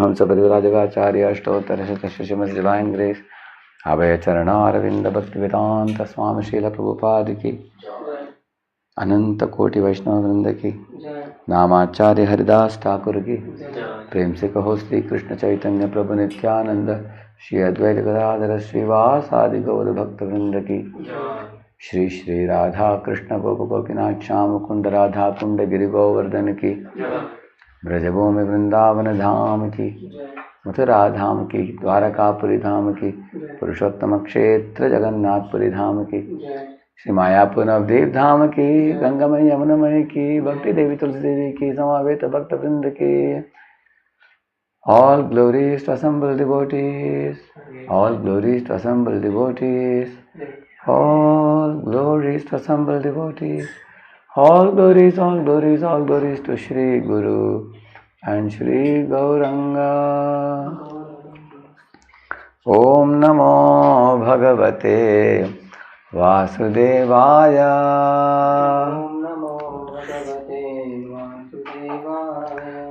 Paramahamsa Parivrajagacharya Ashtottara Srimad Divine Grace Abhay Charana Aravinda Bhaktivedanta Swami Srila Prabhupada ki Ananta Koti Vaishnava Vrinda ki Namacharya Haridas Thakur ki Prem se kaho Sri Krishna Chaitanya Prabhu Nityananda Shri Advaita Gadadhara Srivasadi Gaura Bhakta Vrinda ki Shri Shri Radha Krishna Gopa Gopinath Shyam Mukunda Radha Kunda Giri Govardhan ki Braj Bhoomi Vrindavan धाम की मथुरा धाम की द्वारकापुरी धाम की पुरुषोत्तम क्षेत्र जगन्नाथपुरी धाम की श्री मायापुर नवद्वीप धाम की गंगामयी यमुनामयी की भक्ति देवी तुलसी देवी की समावेत भक्त वृंद की All glories to assembled devotees, all glories to assembled devotees, all glories to assembled devotees, all glories, all glories, all glories to Shri Guru and Shri Gauranga. Om Namo Bhagavate Vasudevaya.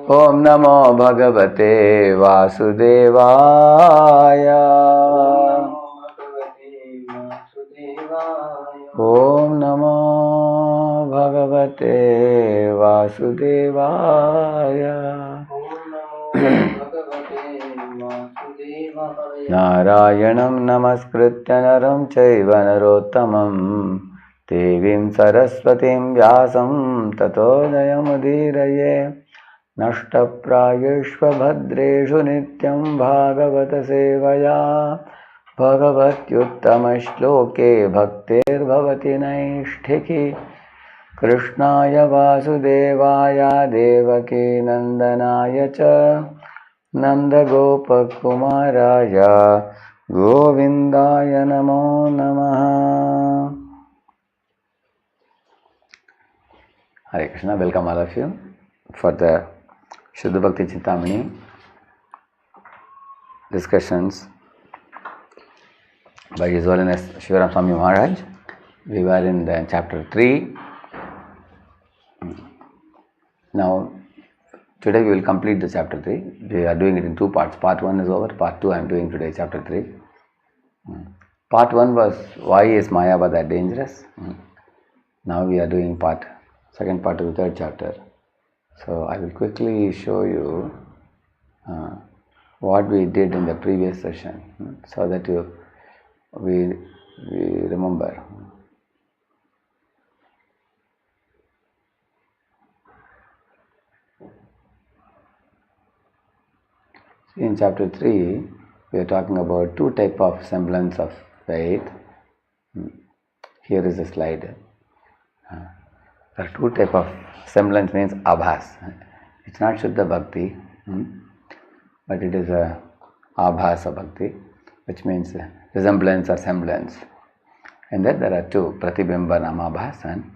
Om Namo Bhagavate Vasudevaya. Om Namo Bhagavate Vasudevaya. Narayanam Namaskritya Naram Chaiva Narottamam Devim Saraswatim Vyasam Tato Jayamudiraye Nashtaprayeshva Bhadreshu Nityam Bhagavata Sevaya Bhagavatyuttama Shloke Bhaktir Bhavati Naishthiki Krishnaya Vasudevaya Devaki Nandanaya Cha Nanda Gopakumaraya Govindaya Namo Namaha. Hare Krishna, welcome all of you for the Shuddha Bhakti Chintamani discussions by His Holiness Shivaram Swami Maharaj. We were in the chapter 3. Now, today we will complete the chapter 3. We are doing it in two parts. Part 1 is over. Part 2 I am doing today, chapter 3. Part 1 was why is Mayava that dangerous? Now we are doing second part of the third chapter. So I will quickly show you what we did in the previous session so that we remember. In chapter 3, we are talking about two types of semblance of faith. Here is a slide. There are two types of semblance, means abhas. It's not Shuddha Bhakti, but it is a abhasa Bhakti, which means resemblance or semblance. And then there are two, Pratibimba Namabhas and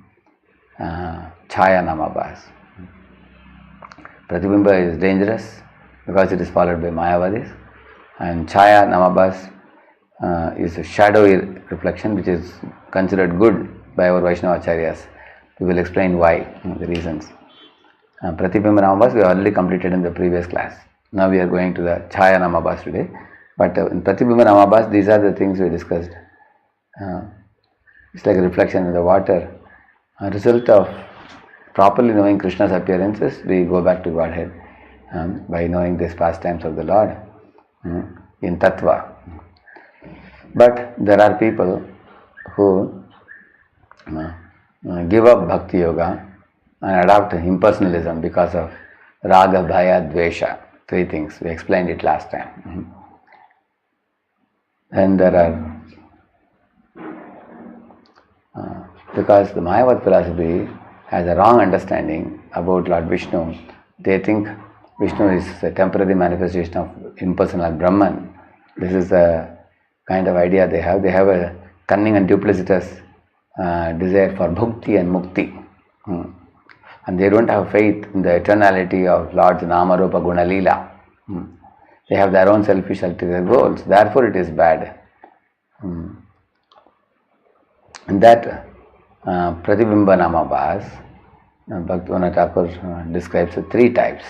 Chaya Namabhas. Pratibimba is dangerous because it is followed by Mayavadis, and Chaya Namabhas is a shadowy reflection which is considered good by our Vaishnava Acharyas. We will explain why, the reasons. Pratibimba Namabhas we already completed in the previous class. Now we are going to the Chaya Namabhas today. But in Pratibimba Namabhas, these are the things we discussed. It's like a reflection in the water. A result of properly knowing Krishna's appearances, we go back to Godhead by knowing these pastimes of the Lord in Tattva. But there are people who give up Bhakti Yoga and adopt impersonalism because of Raga, Bhaya, Dvesha. Three things. We explained it last time. And there are, because the Mayavad philosophy has a wrong understanding about Lord Vishnu. They think Vishnu is a temporary manifestation of impersonal Brahman. This is the kind of idea they have. They have a cunning and duplicitous desire for bhukti and mukti. And they don't have faith in the eternality of Lord's Nama Rupa Guna Leela. They have their own selfish ulterior goals. Therefore it is bad. And that Pratibimba Namabhas, Bhaktivinoda Thakur describes three types.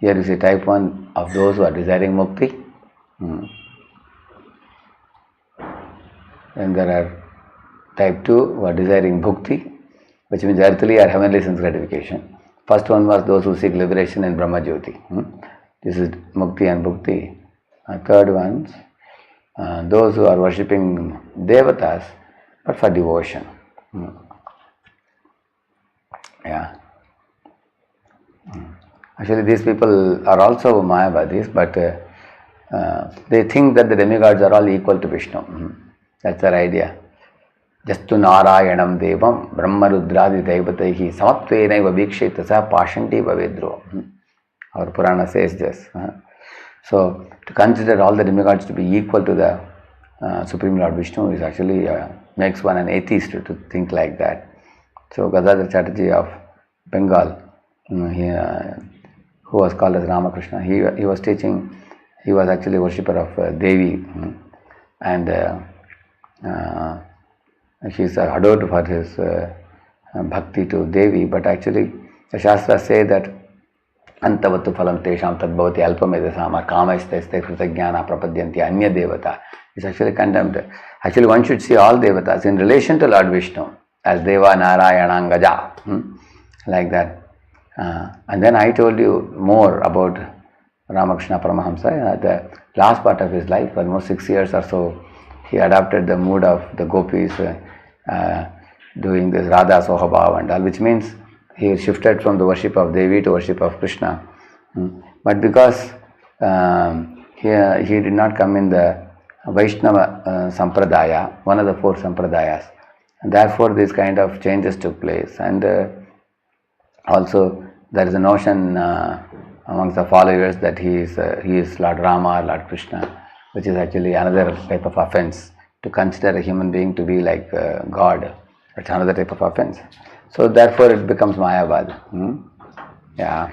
Here you see type 1 of those who are desiring mukti. And there are type 2 who are desiring bhukti, which means earthly or heavenly sense gratification. First one was those who seek liberation in Brahma Jyoti. This is mukti and bhukti. Third ones, those who are worshipping devatas, but for devotion. Yeah. Actually, these people are also Mayavadis, but they think that the demigods are all equal to Vishnu. That's their idea. Jastu Narayanam Devam Brahma Rudradi Devataihi Samatvenaiva Bhikshetasa Pashanti Vavedro. Our Purana says this. So, to consider all the demigods to be equal to the Supreme Lord Vishnu is actually makes one an atheist to think like that. So, Gadadhar Chatterjee of Bengal, who was called as Ramakrishna, he was teaching, he was actually a worshipper of Devi, and he is adored for his bhakti to Devi, but actually the Shastras say that Antavatu phalam tesham tadbhavati alpamedasam or kamaisteste kritagnyana prapadyanti anya devata is actually condemned. Actually, one should see all devatas in relation to Lord Vishnu as Deva Narayanangaja, like that. And then I told you more about Ramakrishna Paramahamsa. The last part of his life, almost 6 years or so, he adopted the mood of the gopis, doing this Radha Sohabhav and all, which means he shifted from the worship of Devi to worship of Krishna. But because he did not come in the Vaishnava Sampradaya, one of the 4 Sampradayas, and therefore these kind of changes took place. And also there is a notion amongst the followers that he is Lord Rama or Lord Krishna, which is actually another type of offense. To consider a human being to be like God, that's another type of offense. So therefore it becomes Mayavad. Yeah.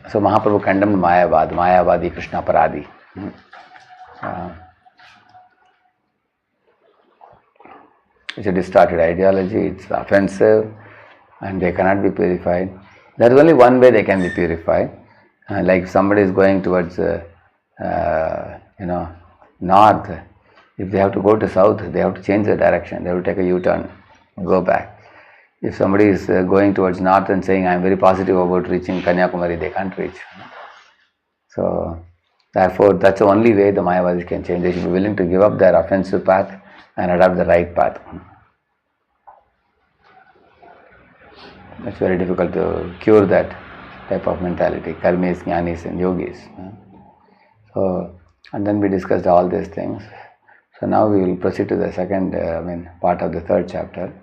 So Mahaprabhu condemned Mayavad, Mayavadi Krishna Paradi. It's a distorted ideology, it's offensive, and they cannot be purified. There is only one way they can be purified. Like if somebody is going towards north, if they have to go to south, they have to change the direction, they have to take a U-turn, go back. If somebody is going towards north and saying, I am very positive about reaching Kanyakumari, they can't reach. So, therefore, that's the only way the Mayavadis can change. They should be willing to give up their offensive path and adopt the right path. It's very difficult to cure that type of mentality, karmis, jnanis and yogis. So, and then we discussed all these things. So now we will proceed to the second part of the third chapter.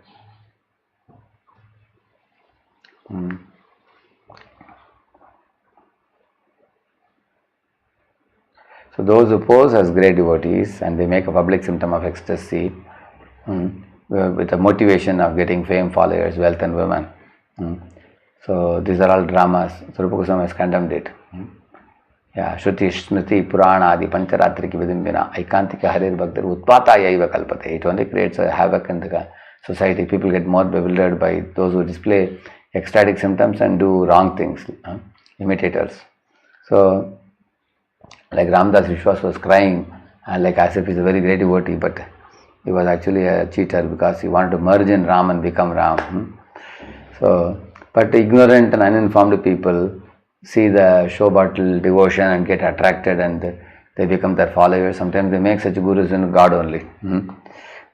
So those who pose as great devotees and they make a public symptom of ecstasy with the motivation of getting fame, followers, wealth and women. So these are all dramas. So Rupa Goswami has condemned it. Yeah, Shruti, Smriti, Purana, Adi, Pancharatriki Vidimbina, Aikantika Harir Bhaktir, Utpata Yaiva Kalpate. It only creates a havoc in the society. People get more bewildered by those who display ecstatic symptoms and do wrong things, imitators. So, like Ramdas Vishwas was crying, like as if he's a very great devotee, but he was actually a cheater because he wanted to merge in Ram and become Ram. So, but ignorant and uninformed people see the show bottle devotion and get attracted and they become their followers. Sometimes they make such gurus in God only.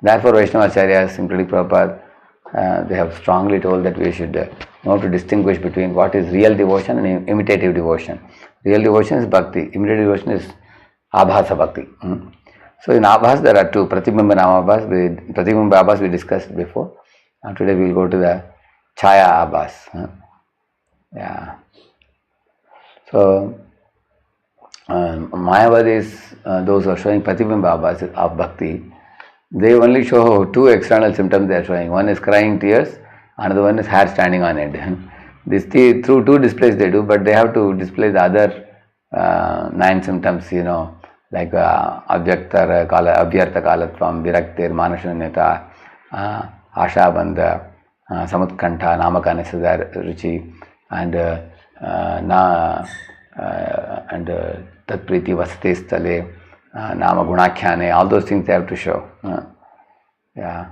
Therefore, Vaishnava Acharyas, including Prabhupada, they have strongly told that we should know to distinguish between what is real devotion and imitative devotion. Real devotion is bhakti, imitative devotion is abhasa bhakti. So in abhas there are two, Pratibimba Namabhas, Pratibimba Abhas we discussed before. And today we will go to the Chaya Abhas. Yeah. So Mayavadis, those who are showing Pratibimba Abhas of bhakti, they only show two external symptoms they are showing. One is crying tears, another one is hair standing on end. These through two displays they do, but they have to display the other 9 symptoms, like Abhyartha Kalatvam, Viraktir, Manashanyata, Ashabandha, Samutkanta, Namakanasada Ruchi, and and Tat Priti Vasate Stale, Nama Gunakhyane, all those things they have to show. Yeah.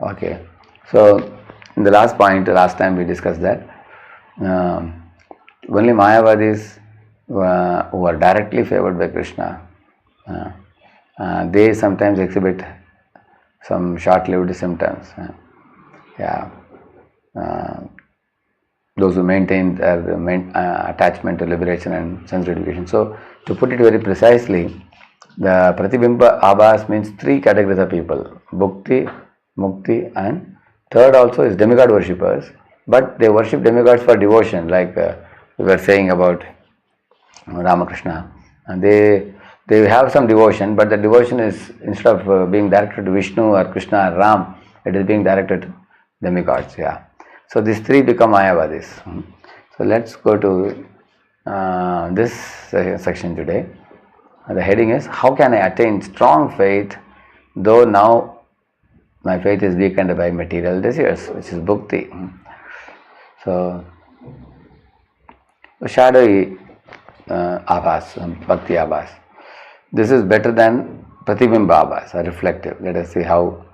Okay. So, in the last last time we discussed that only Mayavadis who are directly favored by Krishna, they sometimes exhibit some short-lived symptoms. Those who maintain their attachment to liberation and sense gratification. So, to put it very precisely, the Pratibimba Abhas means three categories of people: Bhukti, Mukti, and third also is demigod worshippers. But they worship demigods for devotion, like we were saying about Ramakrishna. And they have some devotion, but the devotion is, instead of being directed to Vishnu or Krishna or Ram, it is being directed to demigods. Yeah. So these three become Mayavadis. So let's go to this section today. The heading is, how can I attain strong faith though now my faith is weakened by material desires, which is bhukti. So shadowy abhas, bhakti abhas. This is better than pratibimba abhas, or reflective. Let us see how.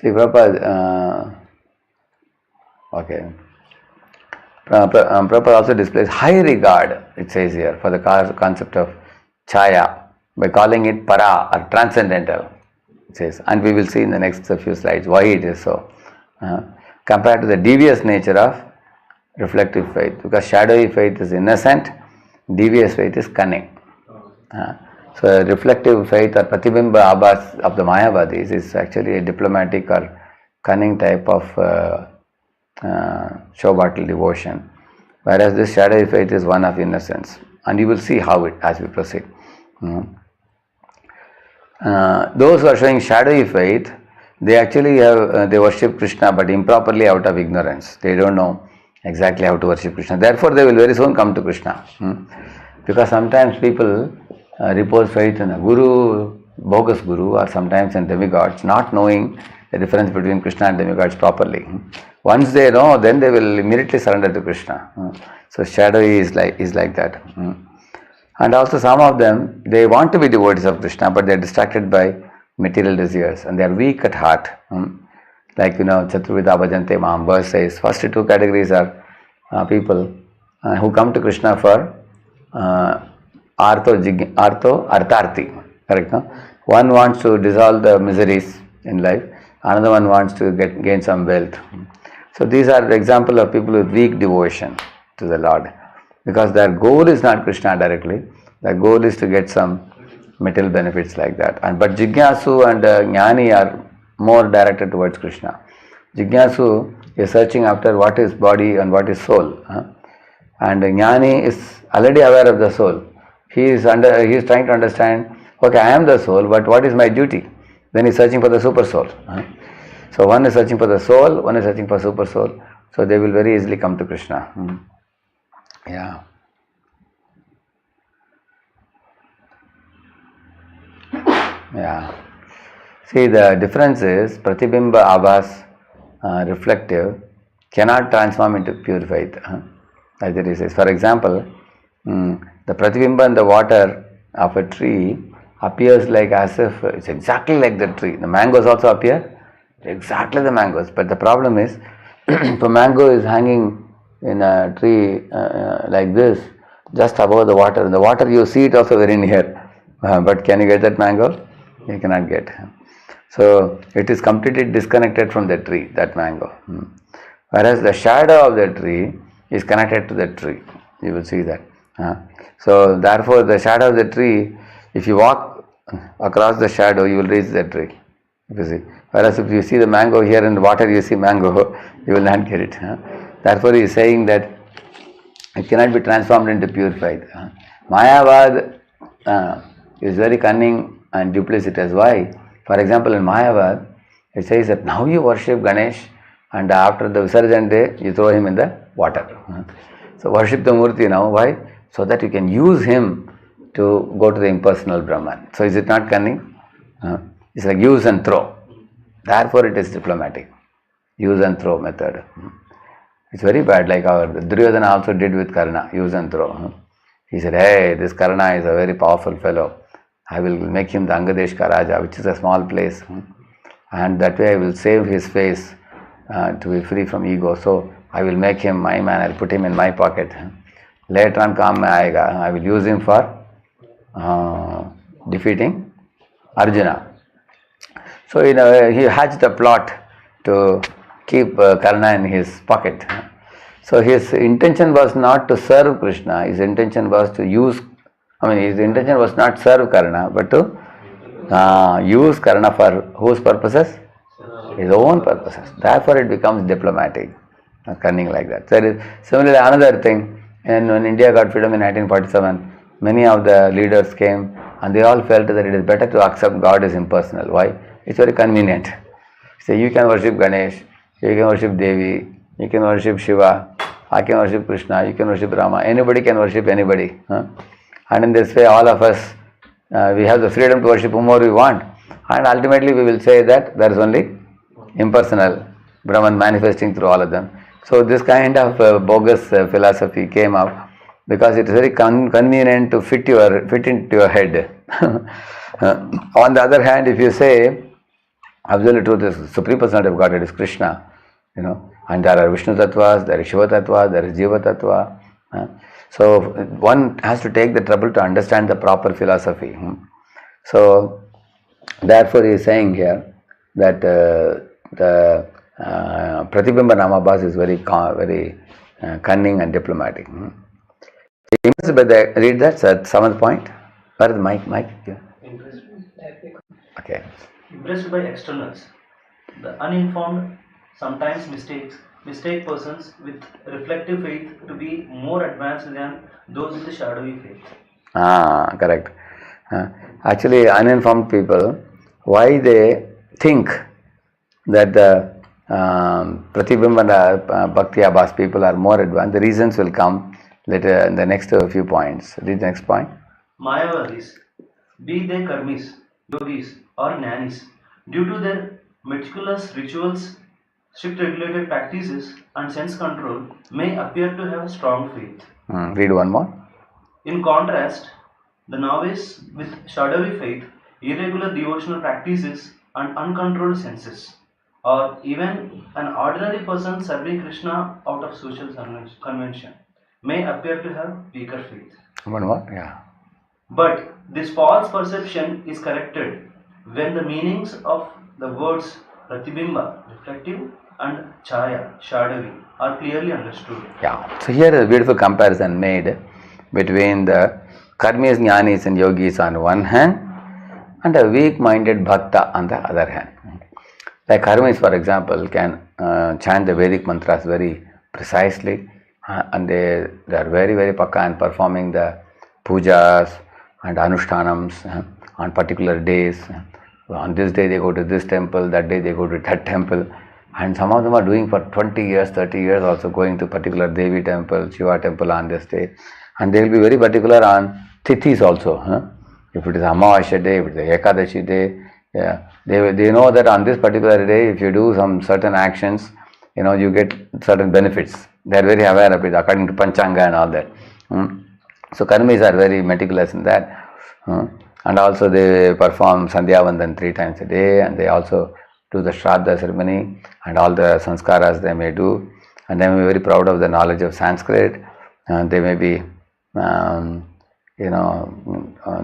See, Prabhupada, okay. Prabhupada also displays high regard, it says here, for the concept of chaya by calling it para or transcendental. It says, and we will see in the next few slides why it is so. Compared to the devious nature of reflective faith, because shadowy faith is innocent, devious faith is cunning. So reflective faith or pratibimba abhas of the Mayavadis is actually a diplomatic or cunning type of show battle devotion, whereas this shadowy faith is one of innocence, and you will see how it as we proceed. Those who are showing shadowy faith, they actually have they worship Krishna, but improperly out of ignorance. They don't know exactly how to worship Krishna. Therefore, they will very soon come to Krishna, because sometimes people repose faith in a guru, bogus guru, or sometimes in demigods, not knowing the difference between Krishna and demigods properly. Once they know, then they will immediately surrender to Krishna. So shadowy is like that. And also some of them, they want to be devotees of Krishna, but they are distracted by material desires and they are weak at heart. Like, Chaturvida Bhajante Mam verse says, first two categories are people who come to Krishna for artharthi, correct? No? One wants to dissolve the miseries in life, another one wants to gain some wealth. So these are the example of people with weak devotion to the Lord, because their goal is not Krishna directly. Their goal is to get some material benefits like that. But Jignasu and Jnani are more directed towards Krishna. Jignasu is searching after what is body and what is soul, and Jnani is already aware of the soul. He is trying to understand. Okay, I am the soul, but what is my duty? Then he is searching for the super soul. So one is searching for the soul, one is searching for super soul. So they will very easily come to Krishna. Yeah. Yeah. See, the difference is pratibimba abhas, reflective, cannot transform into pure faith. As it is. For example, the pratibimba in the water of a tree appears like as if it's exactly like the tree. The mangoes also appear exactly the mangoes. But the problem is, if a mango is hanging in a tree like this, just above the water. In the water you see it also very near. But can you get that mango? You cannot get. So it is completely disconnected from the tree, that mango. Whereas the shadow of the tree is connected to the tree. You will see that. So therefore the shadow of the tree, if you walk across the shadow, you will reach the tree. You see. Whereas if you see the mango here in the water, you see mango, you will not get it. Therefore he is saying that it cannot be transformed into pure faith. Mayavad is very cunning and duplicitous. Why? For example, in Mayavad, it says that now you worship Ganesh and after the Visarjan day, you throw him in the water. So worship the Murti now. Why? So that you can use him to go to the impersonal Brahman. So is it not cunning? It's like use and throw. Therefore it is diplomatic. use and throw method. It's very bad, like our Duryodhana also did with Karna, use and throw. He said, hey, this Karna is a very powerful fellow. I will make him the Angadeshka Raja, which is a small place. And that way I will save his face to be free from ego. So I will make him my man, I'll put him in my pocket. Later on, I will use him for defeating Arjuna. So he hatched a plot to keep Karna in his pocket. So his intention was not to serve Krishna, his intention was to his intention was not serve Karna, but to use Karna for whose purposes? His own purposes. Therefore it becomes diplomatic, cunning like that. Similarly, another thing, and when India got freedom in 1947, many of the leaders came and they all felt that it is better to accept God as impersonal. Why? It's very convenient. So you can worship Ganesh, you can worship Devi, you can worship Shiva, I can worship Krishna, you can worship Rama, anybody can worship anybody. And in this way all of us, we have the freedom to worship whomever we want, and ultimately we will say that there is only impersonal Brahman manifesting through all of them. So this kind of bogus philosophy came up because it is very convenient to fit into your head. On the other hand, if you say absolute truth is Supreme Personality of Godhead is Krishna, and there are Vishnu Tattvas, there is Shiva Tattva, there is Jiva Tattva. So one has to take the trouble to understand the proper philosophy. So therefore he is saying here that the Pratibimba Namabhas is very cunning and diplomatic. Read that, seventh point. Where is the mic? Okay. Impressed by externals, the uninformed sometimes mistake persons with reflective faith to be more advanced than those with the shadowy faith. Correct. Actually, uninformed people, why they think that the Pratibimba Bhakti Abhas people are more advanced, the reasons will come later in the next few points. Read the next point. Mayavadis, be they karmis, yogis or jnanis, due to their meticulous rituals, strict regulated practices and sense control, may appear to have strong faith. Read one more. In contrast, the novice with shadowy faith, irregular devotional practices and uncontrolled senses, or even an ordinary person serving Krishna out of social convention, may appear to have weaker faith. One more, yeah. But this false perception is corrected when the meanings of the words Pratibimba, reflective, and Chaya, shadowy, are clearly understood. Yeah. So here is a beautiful comparison made between the karmis, jnanis and yogis on one hand and a weak-minded bhakta on the other hand. Like karmis, for example, can chant the Vedic mantras very precisely, and they are very, very pakka in performing the pujas and anushtanams on particular days. On this day they go to this temple, that day they go to that temple, and some of them are doing for 20 years, 30 years also going to particular Devi temple, Shiva temple on this day, and they will be very particular on tithis also. If it is Amavasya day, if it is Ekadashi day, they know that on this particular day if you do some certain actions, you get certain benefits. They are very aware of it according to Panchanga and all that. So karmis are very meticulous in that. And also they perform Sandhya Vandan 3 times a day, and they also do the Shraddha ceremony and all the sanskaras they may do, and they may be very proud of the knowledge of Sanskrit, and they may be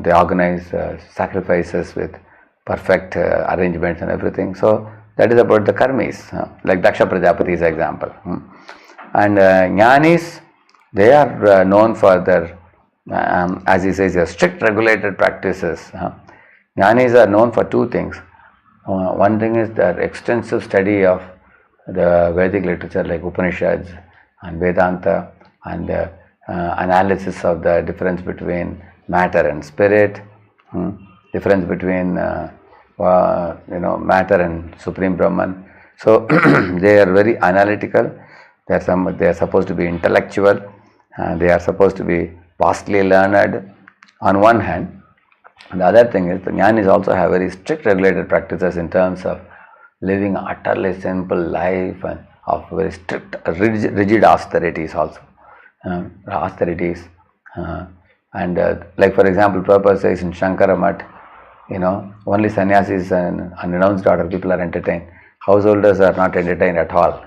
they organize sacrifices with perfect arrangements and everything. So that is about the karmis, like Daksha Prajapati's example. And jnanis, they are known for their as he says, strict regulated practices. Jnanis are known for 2 things. One thing is their extensive study of the Vedic literature like Upanishads and Vedanta, and analysis of the difference between matter and spirit, difference between matter and Supreme Brahman. So they are very analytical. They are supposed to be intellectual. They are supposed to be vastly learned on one hand. And the other thing is the jnanis also have very strict regulated practices in terms of living utterly simple life and of very strict, rigid austerities also. Austerities. And like for example, Prabhupada says in Shankara Mat, only sannyasis and unrenounced order people are entertained. Householders are not entertained at all.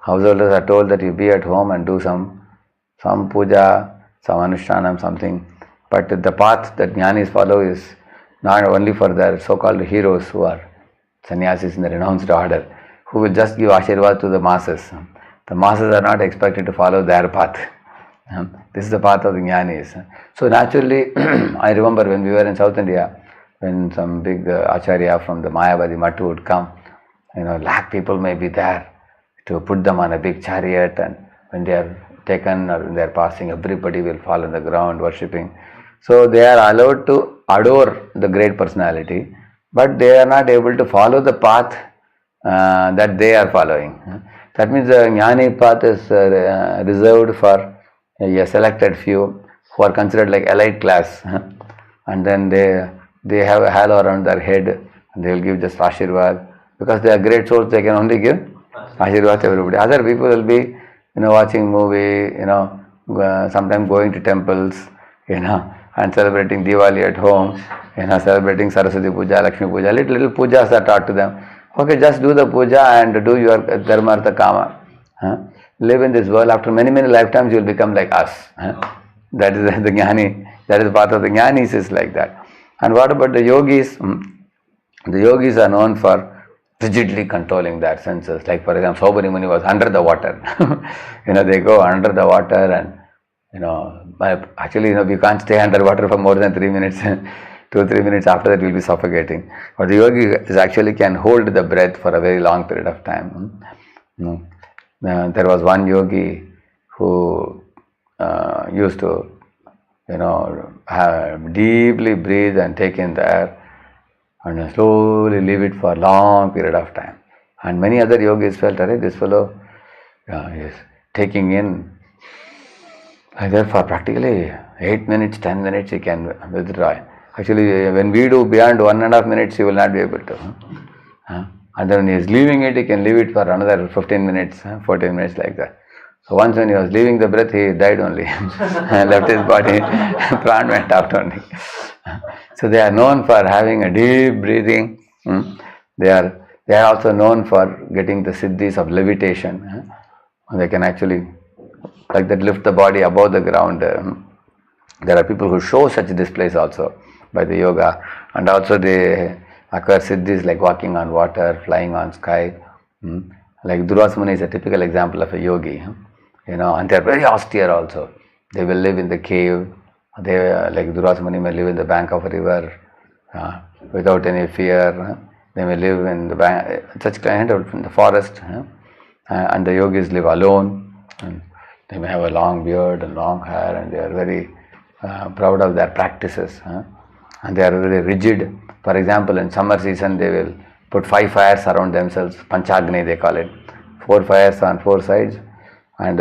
Householders are told that you be at home and do some puja, some anushtanam, something. But the path that jnanis follow is not only for their so-called heroes who are sannyasis in the renounced order, who will just give ashirvad to the masses. The masses are not expected to follow their path. This is the path of the jnanis. So naturally, I remember when we were in South India, when some big acharya from the Mayavadi Math would come, lakh people may be there to put them on a big chariot, and when they are taken or when they are passing, everybody will fall on the ground worshipping. So they are allowed to adore the great personality, but they are not able to follow the path that they are following. That means the jnani path is reserved for a selected few who are considered like elite class, and then they have a halo around their head and they will give just ashirvad. Because they are great souls, they can only give ashirvad to everybody. Other people will be watching movie, sometimes going to temples, and celebrating Diwali at home, celebrating Saraswati Puja, Lakshmi Puja. Little pujas are taught to them. Okay, just do the puja and do your dharma artha kama. Live in this world. After many lifetimes, you will become like us. That is the jnani. That is part of the jnanis is like that. And what about the yogis? The yogis are known for rigidly controlling their senses. Like for example, Saubhari Muni was under the water. They go under the water and actually we can't stay underwater for more than 3 minutes. 2 or 3 minutes after that we'll be suffocating. But the yogi is actually can hold the breath for a very long period of time. There was one yogi who used to deeply breathe and take in the air and slowly leave it for a long period of time. And many other yogis felt, this fellow is taking in like that for practically 8 minutes, 10 minutes he can withdraw. Actually, when we do beyond 1.5 minutes, he will not be able to. And then when he is leaving it, he can leave it for another 15 minutes, 14 minutes like that. So once when he was leaving the breath, he died only. Left his body, pran went out only. So they are known for having a deep breathing. They are also known for getting the siddhis of levitation. They can actually, like that, lift the body above the ground. There are people who show such displays also by the yoga, and also they acquire siddhis like walking on water, flying on sky. Like Durvasa Muni is a typical example of a yogi. And they are very austere also. They will live in the cave. They like Durvasa Muni may live in the bank of a river without any fear. They may live in the bank, such kind of in the forest, and the yogis live alone. And they may have a long beard and long hair, and they are very proud of their practices. And they are very rigid. For example, in summer season, they will put 5 fires around themselves. Panchagni they call it. 4 fires on 4 sides. And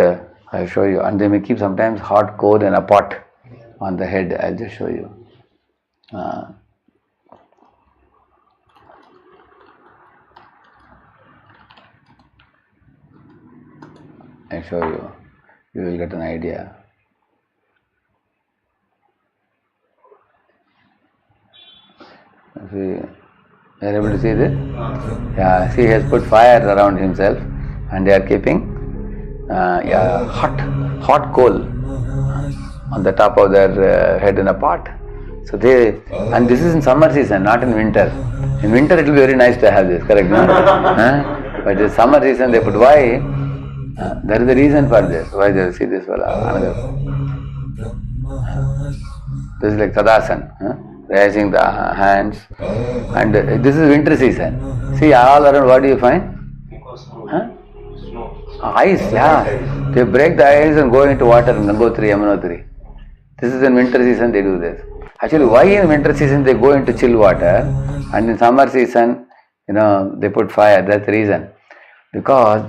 I'll show you. And they may keep sometimes hot coal in a pot on the head. I'll just show you. I'll show you. You will get an idea. See, you are able to see this? Yeah, see, he has put fire around himself, and they are keeping hot coal on the top of their head in a pot. So and this is in summer season, not in winter. In winter it will be very nice to have this, correct? No? But in summer season they put. Why? There is a reason for this. Why they see this another? This is like Tadasana, raising the hands, and this is winter season. See, all around what do you find? Ice, yeah. They break the ice and go into water in Gangotri, Yamunotri. This is in winter season they do this. Actually, why in winter season they go into chill water, and in summer season, they put fire? That's the reason. Because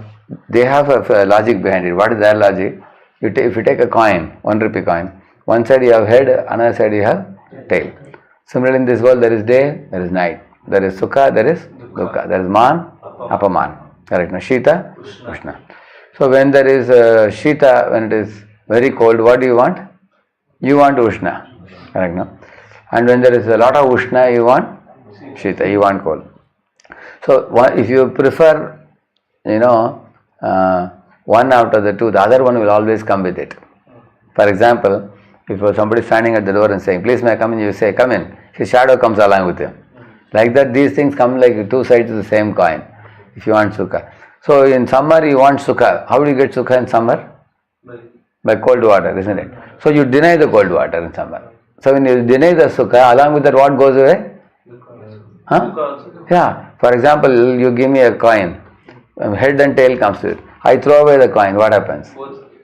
they have a logic behind it. What is their logic? If you take a coin, 1 rupee coin, one side you have head, another side you have tail. Similarly, in this world there is day, there is night. There is sukha, there is dukkha. There is man, apaman. Correct. Now, Shita, Ushna. Ushna. So when there is Shita, when it is very cold, what do you want? You want Ushna. Correct. No? And when there is a lot of Ushna, you want Shita, you want cold. So if you prefer, one out of the two, the other one will always come with it. For example, if somebody is standing at the door and saying, please may I come in, you say, come in. His shadow comes along with him. Like that, these things come like two sides of the same coin, if you want sukha. So in summer, you want sukha. How do you get sukha in summer? By cold water, isn't it? So you deny the cold water in summer. So when you deny the sukha, along with that, what goes away? Huh? Yeah. For example, you give me a coin. Head and tail comes to it. I throw away the coin. What happens?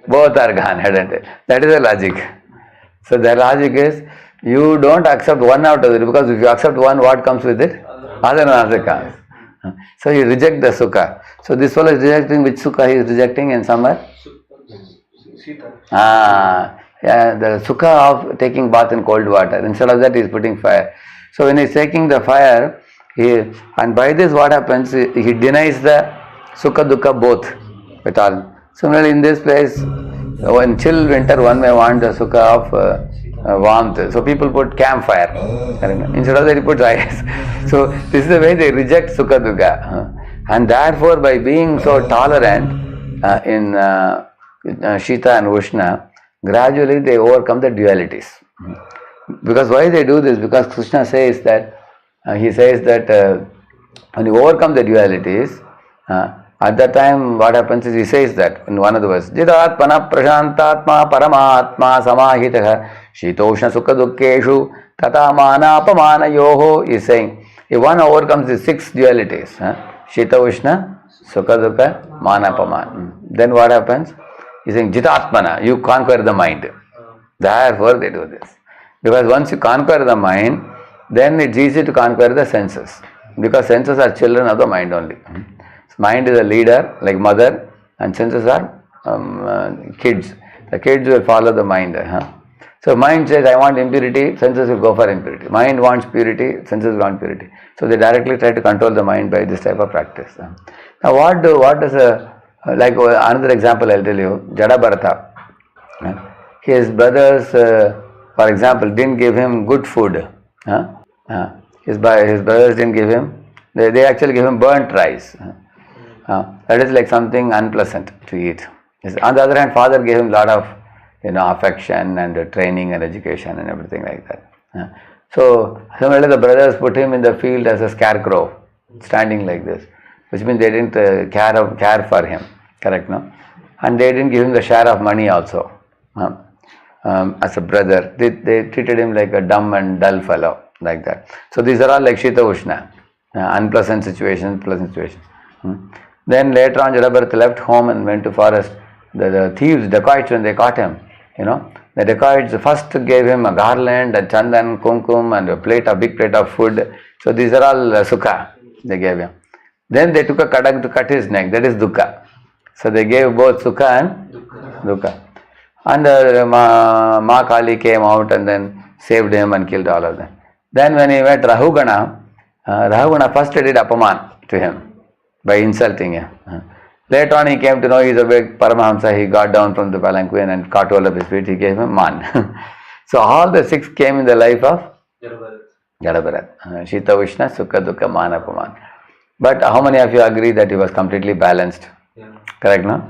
Both are gone, head and tail. That is the logic. So the logic is, you don't accept one out of it, because if you accept one, what comes with it? Other one also comes. So you reject the sukha. So this fellow is rejecting which sukha he is rejecting in summer? The sukha of taking bath in cold water. Instead of that, he is putting fire. So when he is taking the fire, and by this what happens? He denies the sukha dukkha both at all. Similarly, in this place, in chill winter, one may want the sukha of warmth. So people put campfire. Instead of that, he puts ice. So this is the way they reject sukha dukkha. And therefore, by being so tolerant in Shita and Ushna, gradually they overcome the dualities. Because why they do this? Because Krishna says that, when you overcome the dualities, at that time what happens is, he says that in one of the verses, Jitatmana prashantatma paramatma samahitaha shitoshna sukha dukkeshu tata mana apamana yoho, is saying, if one overcomes the 6 dualities, Shita Ushna, Sukha Dukkha, Mana Apamana, then what happens? He's saying, Jitatmana, you conquer the mind. Therefore they do this. Because once you conquer the mind, then it's easy to conquer the senses. Because senses are children of the mind only. Mind is a leader, like mother, and senses are kids. The kids will follow the mind. So mind says, I want impurity, senses will go for impurity. Mind wants purity, senses want purity. So they directly try to control the mind by this type of practice. Now what does like another example I'll tell you, Jada Bharata. His brothers, for example, didn't give him good food. His brothers didn't give him, they actually gave him burnt rice. That is like something unpleasant to eat. On the other hand, father gave him a lot of affection and training and education and everything like that. So similarly, the brothers put him in the field as a scarecrow, standing like this, which means they didn't care for him. Correct, no? And they didn't give him the share of money also. As a brother, they treated him like a dumb and dull fellow, like that. So these are all like Shita Ushna, unpleasant situations, pleasant situations. Then later on, Jadabharata left home and went to forest. The thieves, dacoits, when they caught him, the dacoits first gave him a garland, a chandan, kumkum, and a big plate of food. So these are all sukha they gave him. Then they took a kadak to cut his neck, that is dukkha. So they gave both sukha and dukkha. And Ma Kali came out and then saved him and killed all of them. Then when he met Rahugana first did apaman to him by insulting him. Later on he came to know he is a big Paramahamsa. He got down from the palanquin and caught hold of his feet. He gave him man. So all the 6 came in the life of Jadabharat. Shita Ushna, Sukha Dukkha, Mana Apaman. But how many of you agree that he was completely balanced? Yeah. Correct, no?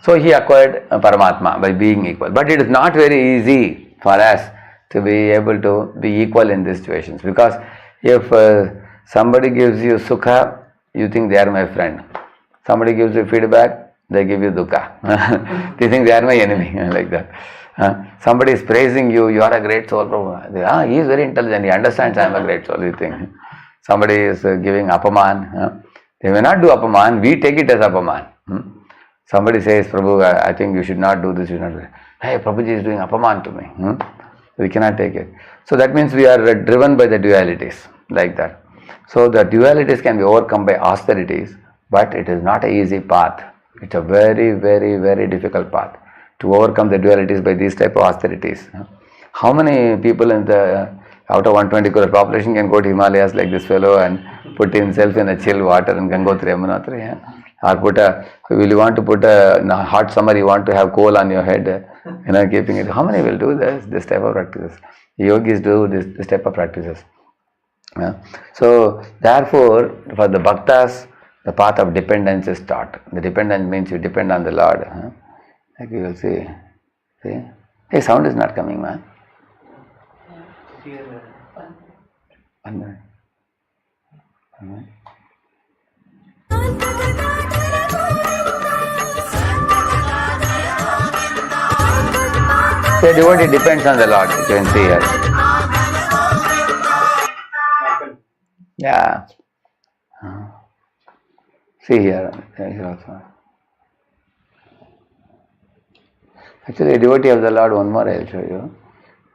So he acquired Paramatma by being equal. But it is not very easy for us to be able to be equal in these situations. Because if somebody gives you Sukha, you think they are my friend. Somebody gives you feedback, they give you dukkha. They think they are my enemy, like that. Somebody is praising you, you are a great soul. He is very intelligent, he understands I am a great soul, you think. Somebody is giving apaman. They may not do apaman, we take it as apaman. Somebody says, Prabhu, I think you should not do this, you should not do that. Hey, Prabhuji is doing apaman to me. We cannot take it. So that means we are driven by the dualities, like that. So the dualities can be overcome by austerities, but it is not an easy path. It's a very, very, very difficult path to overcome the dualities by these type of austerities. How many people in the out of 120 crore population can go to Himalayas like this fellow and put himself in a chill water in Gangotri, Yamunotri. Or will you want to put in a hot summer, you want to have coal on your head, keeping it. How many will do this type of practices? Yogis do this type of practices. So, therefore, for the bhaktas, the path of dependence is taught. The dependence means you depend on the Lord. Like you will see. Hey, sound is not coming, man. One minute. So, devotee depends on the Lord. You can see here. Yeah. See here. Actually, a devotee of the Lord, one more I will show you.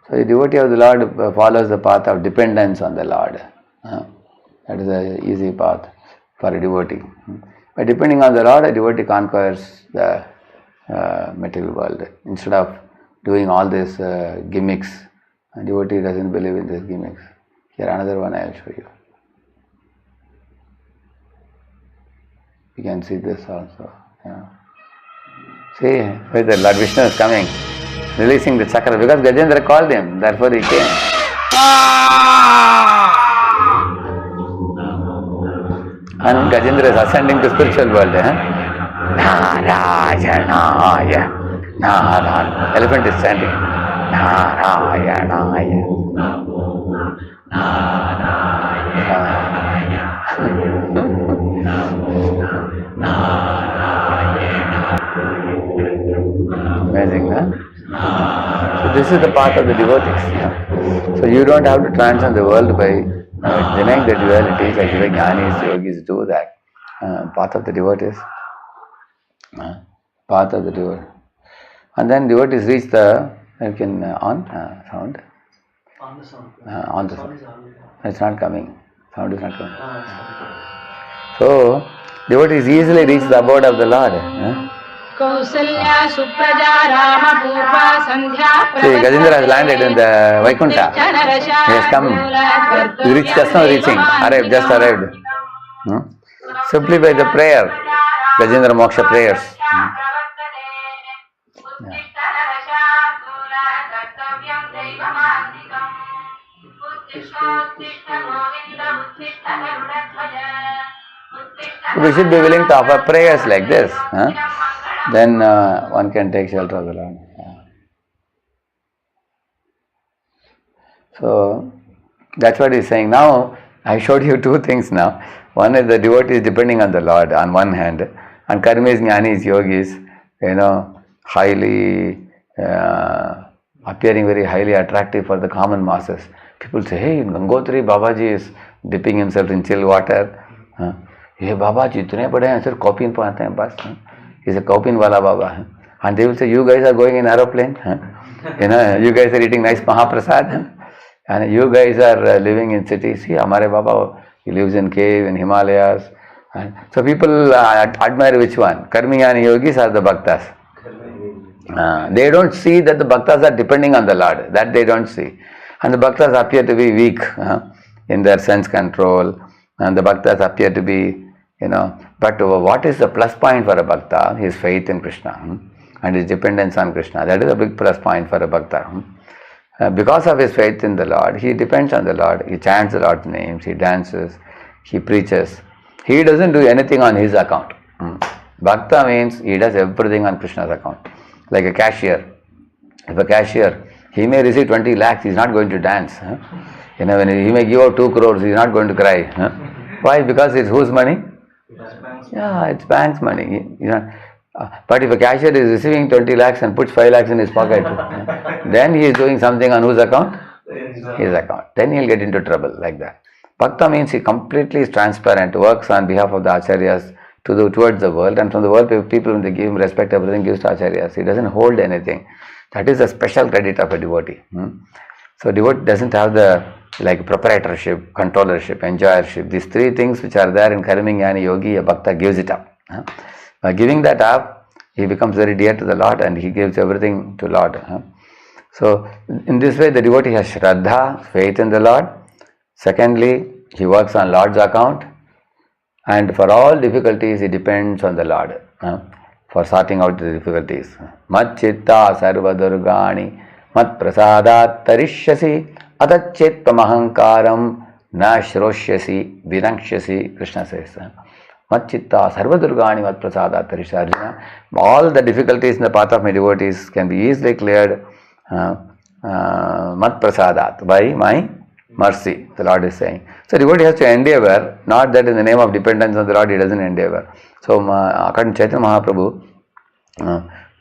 So, the devotee of the Lord follows the path of dependence on the Lord. That is an easy path for a devotee. By depending on the Lord, a devotee conquers the material world. Instead of doing all these gimmicks, a devotee doesn't believe in these gimmicks. Here another one I will show you. You can see this also. See, where the Lord Vishnu is coming, releasing the chakra, because Gajendra called him, therefore he came. And Gajendra is ascending to spiritual world. Narayanaya, Narayan. Elephant is chanting. Narayanaya. Amazing, huh? So this is the path of the devotees. So you don't have to transcend the world by denying the dualities, like the jnanis, yogis do that. Path of the devotees. Path of the devotee. And then devotees reach the, you can on sound. On the sound. On the sound. It's not coming. Sound is not coming. So devotees easily reach the abode of the Lord. Kausalya Supraja Rama Purva Sandhya. See, Gajendra has landed in the Vaikuntha. He has come. He reached, just now reaching. Just arrived. Simply by the prayer, Gajendra Moksha prayers. We should be willing to offer prayers like this. Then one can take shelter of the Lord. So that's what he's saying. Now I showed you two things now. One is the devotee is depending on the Lord on one hand, and karmis, jnanis, yogis, highly appearing very highly attractive for the common masses. People say, hey, in Gangotri, Babaji is dipping himself in chill water. Hey, Babaji, itne bade hain, sir, Kaupin pe aate hain, bas. He's a Kaupin wala Baba. And they will say, you guys are going in aeroplane. You guys are eating nice Mahaprasad. And you guys are living in cities. See, Hamare Baba, he lives in cave in Himalayas. And so people admire which one? Karmiyani yogis or the bhaktas? They don't see that the bhaktas are depending on the Lord. That they don't see. And the bhaktas appear to be weak in their sense control. And the bhaktas appear to be, but what is the plus point for a bhakta? His faith in Krishna and his dependence on Krishna. That is a big plus point for a bhakta. Because of his faith in the Lord, he depends on the Lord. He chants the Lord's names, he dances, he preaches. He doesn't do anything on his account. Bhakta means he does everything on Krishna's account. Like a cashier. If a cashier, he may receive 20 lakhs, he is not going to dance. When he may give out 2 crores, he is not going to cry. Why? Because it's whose money? Yeah, it's bank's money. But if a cashier is receiving 20 lakhs and puts 5 lakhs in his pocket, then he is doing something on whose account? His account. Then he will get into trouble like that. Bhakta means he completely is transparent, works on behalf of the acharyas towards the world, and from the world people, when they give him respect, everything gives to acharyas. He doesn't hold anything. That is a special credit of a devotee. So devotee doesn't have the proprietorship, controllership, enjoyership. These 3 things which are there in Karmi, Jnani, Yogi, a bhakta gives it up. By giving that up, he becomes very dear to the Lord and he gives everything to Lord. So in this way the devotee has Shraddha, faith in the Lord. Secondly, he works on Lord's account. And for all difficulties, it depends on the Lord for sorting out the difficulties. Mat chitta sarva durgani mat prasadat tarishyasi atachet mahankaram na shroshyasi vinakshyasi. Krishna says. Mat chitta sarva durgani mat prasadat tarishyasi. All the difficulties in the path of my devotees can be easily cleared mat prasadat, by my mercy, the Lord is saying. So devotee has to endeavor, not that in the name of dependence on the Lord he doesn't endeavor. So according to Chaitanya Mahaprabhu,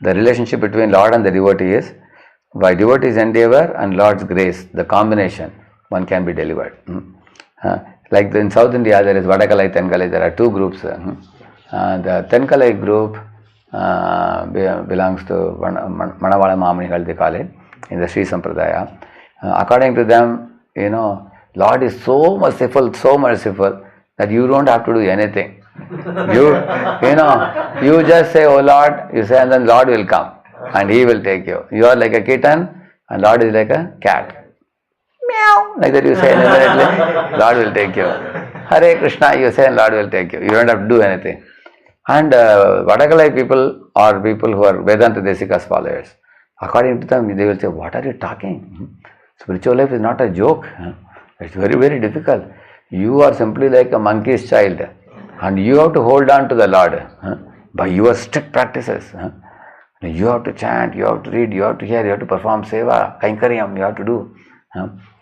the relationship between Lord and the devotee is by devotee's endeavor and Lord's grace, the combination, one can be delivered. Like in South India, there is Vadakalai, Tenkalai, there are two groups. The Tenkalai group belongs to Manavala Mamanigal, they call it, in the Sri Sampradaya. According to them, Lord is so merciful that you don't have to do anything. You just say, oh Lord, you say, and then Lord will come and He will take you. You are like a kitten and Lord is like a cat. Meow, like that you say, and immediately Lord will take you. Hare Krishna, you say, and Lord will take you. You don't have to do anything. And Vadakalai people are people who are Vedanta Desika's followers. According to them, they will say, what are you talking? Spiritual life is not a joke. It's very, very difficult. You are simply like a monkey's child and you have to hold on to the Lord by your strict practices. You have to chant, you have to read, you have to hear, you have to perform seva, kainkaryam, you have to do.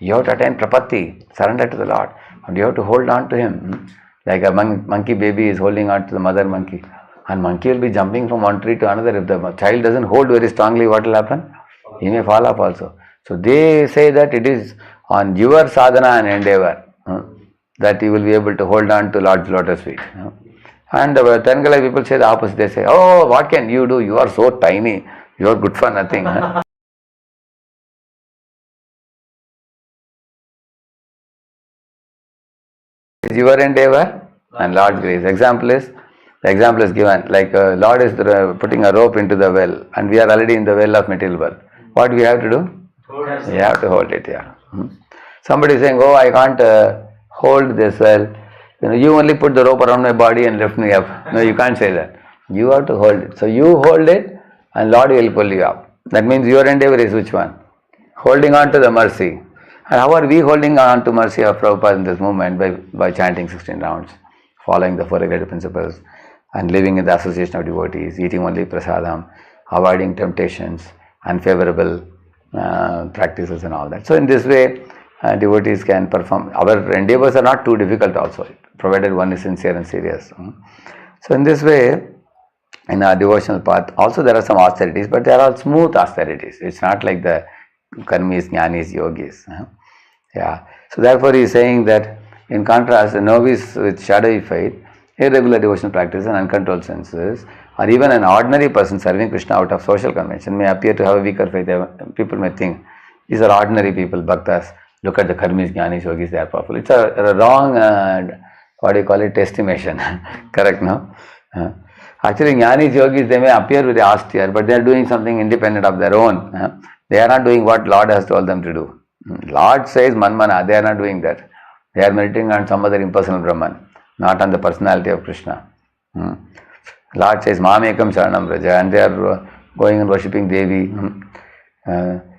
You have to attain prapatti, surrender to the Lord, and you have to hold on to Him. Like a monkey baby is holding on to the mother monkey, and monkey will be jumping from one tree to another. If the child doesn't hold very strongly, what will happen? He may fall off also. So they say that it is on your sadhana and endeavor that you will be able to hold on to Lord's lotus feet. And the Tengalai people say the opposite. They say, oh, what can you do? You are so tiny. You are good for nothing. It's your endeavor and Lord's grace. The example is given. Like Lord is putting a rope into the well and we are already in the well of material world. What we have to do? We have to hold it here. Somebody is saying, oh, I can't hold this well. You only put the rope around my body and lift me up. No, you can't say that. You have to hold it. So you hold it and Lord will pull you up. That means your endeavor is which one? Holding on to the mercy. And how are we holding on to mercy of Prabhupada in this movement? By chanting 16 rounds, following the four regulative principles, and living in the association of devotees, eating only prasadam, avoiding temptations, unfavorable practices and all that. So in this way, devotees can perform. Our endeavors are not too difficult also, provided one is sincere and serious. So in this way, in our devotional path, also there are some austerities, but they are all smooth austerities. It's not like the karmis, jnanis, yogis. Yeah. So therefore he is saying that in contrast, a novice with shadowy faith, irregular devotional practice and uncontrolled senses, or even an ordinary person serving Krishna out of social convention may appear to have a weaker faith. People may think these are ordinary people, bhaktas. Look at the karmis, jnanis, yogis, they are powerful. It's a wrong, estimation. Correct, no? Actually, jnanis, yogis, they may appear very austere, but they are doing something independent of their own. They are not doing what Lord has told them to do. Lord says manmana, they are not doing that. They are meditating on some other impersonal Brahman, not on the personality of Krishna. Lord says Mamekam Sharanam Braja, and they are going and worshipping Devi,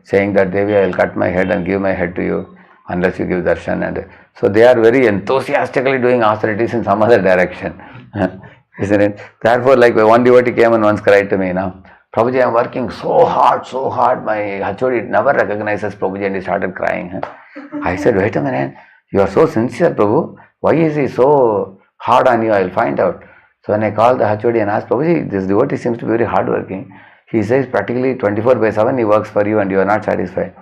saying that Devi, I will cut my head and give my head to you unless you give darshan. And so they are very enthusiastically doing austerities in some other direction. Isn't it? Therefore, like one devotee came and once cried to me, Prabhuji, I am working so hard, my HOD never recognizes Prabhuji, and he started crying. I said, wait a minute, you are so sincere, Prabhu, why is he so hard on you? I will find out. So when I called the HOD and asked, Prabhuji, this devotee seems to be very hard working. He says practically 24/7 he works for you and you are not satisfied.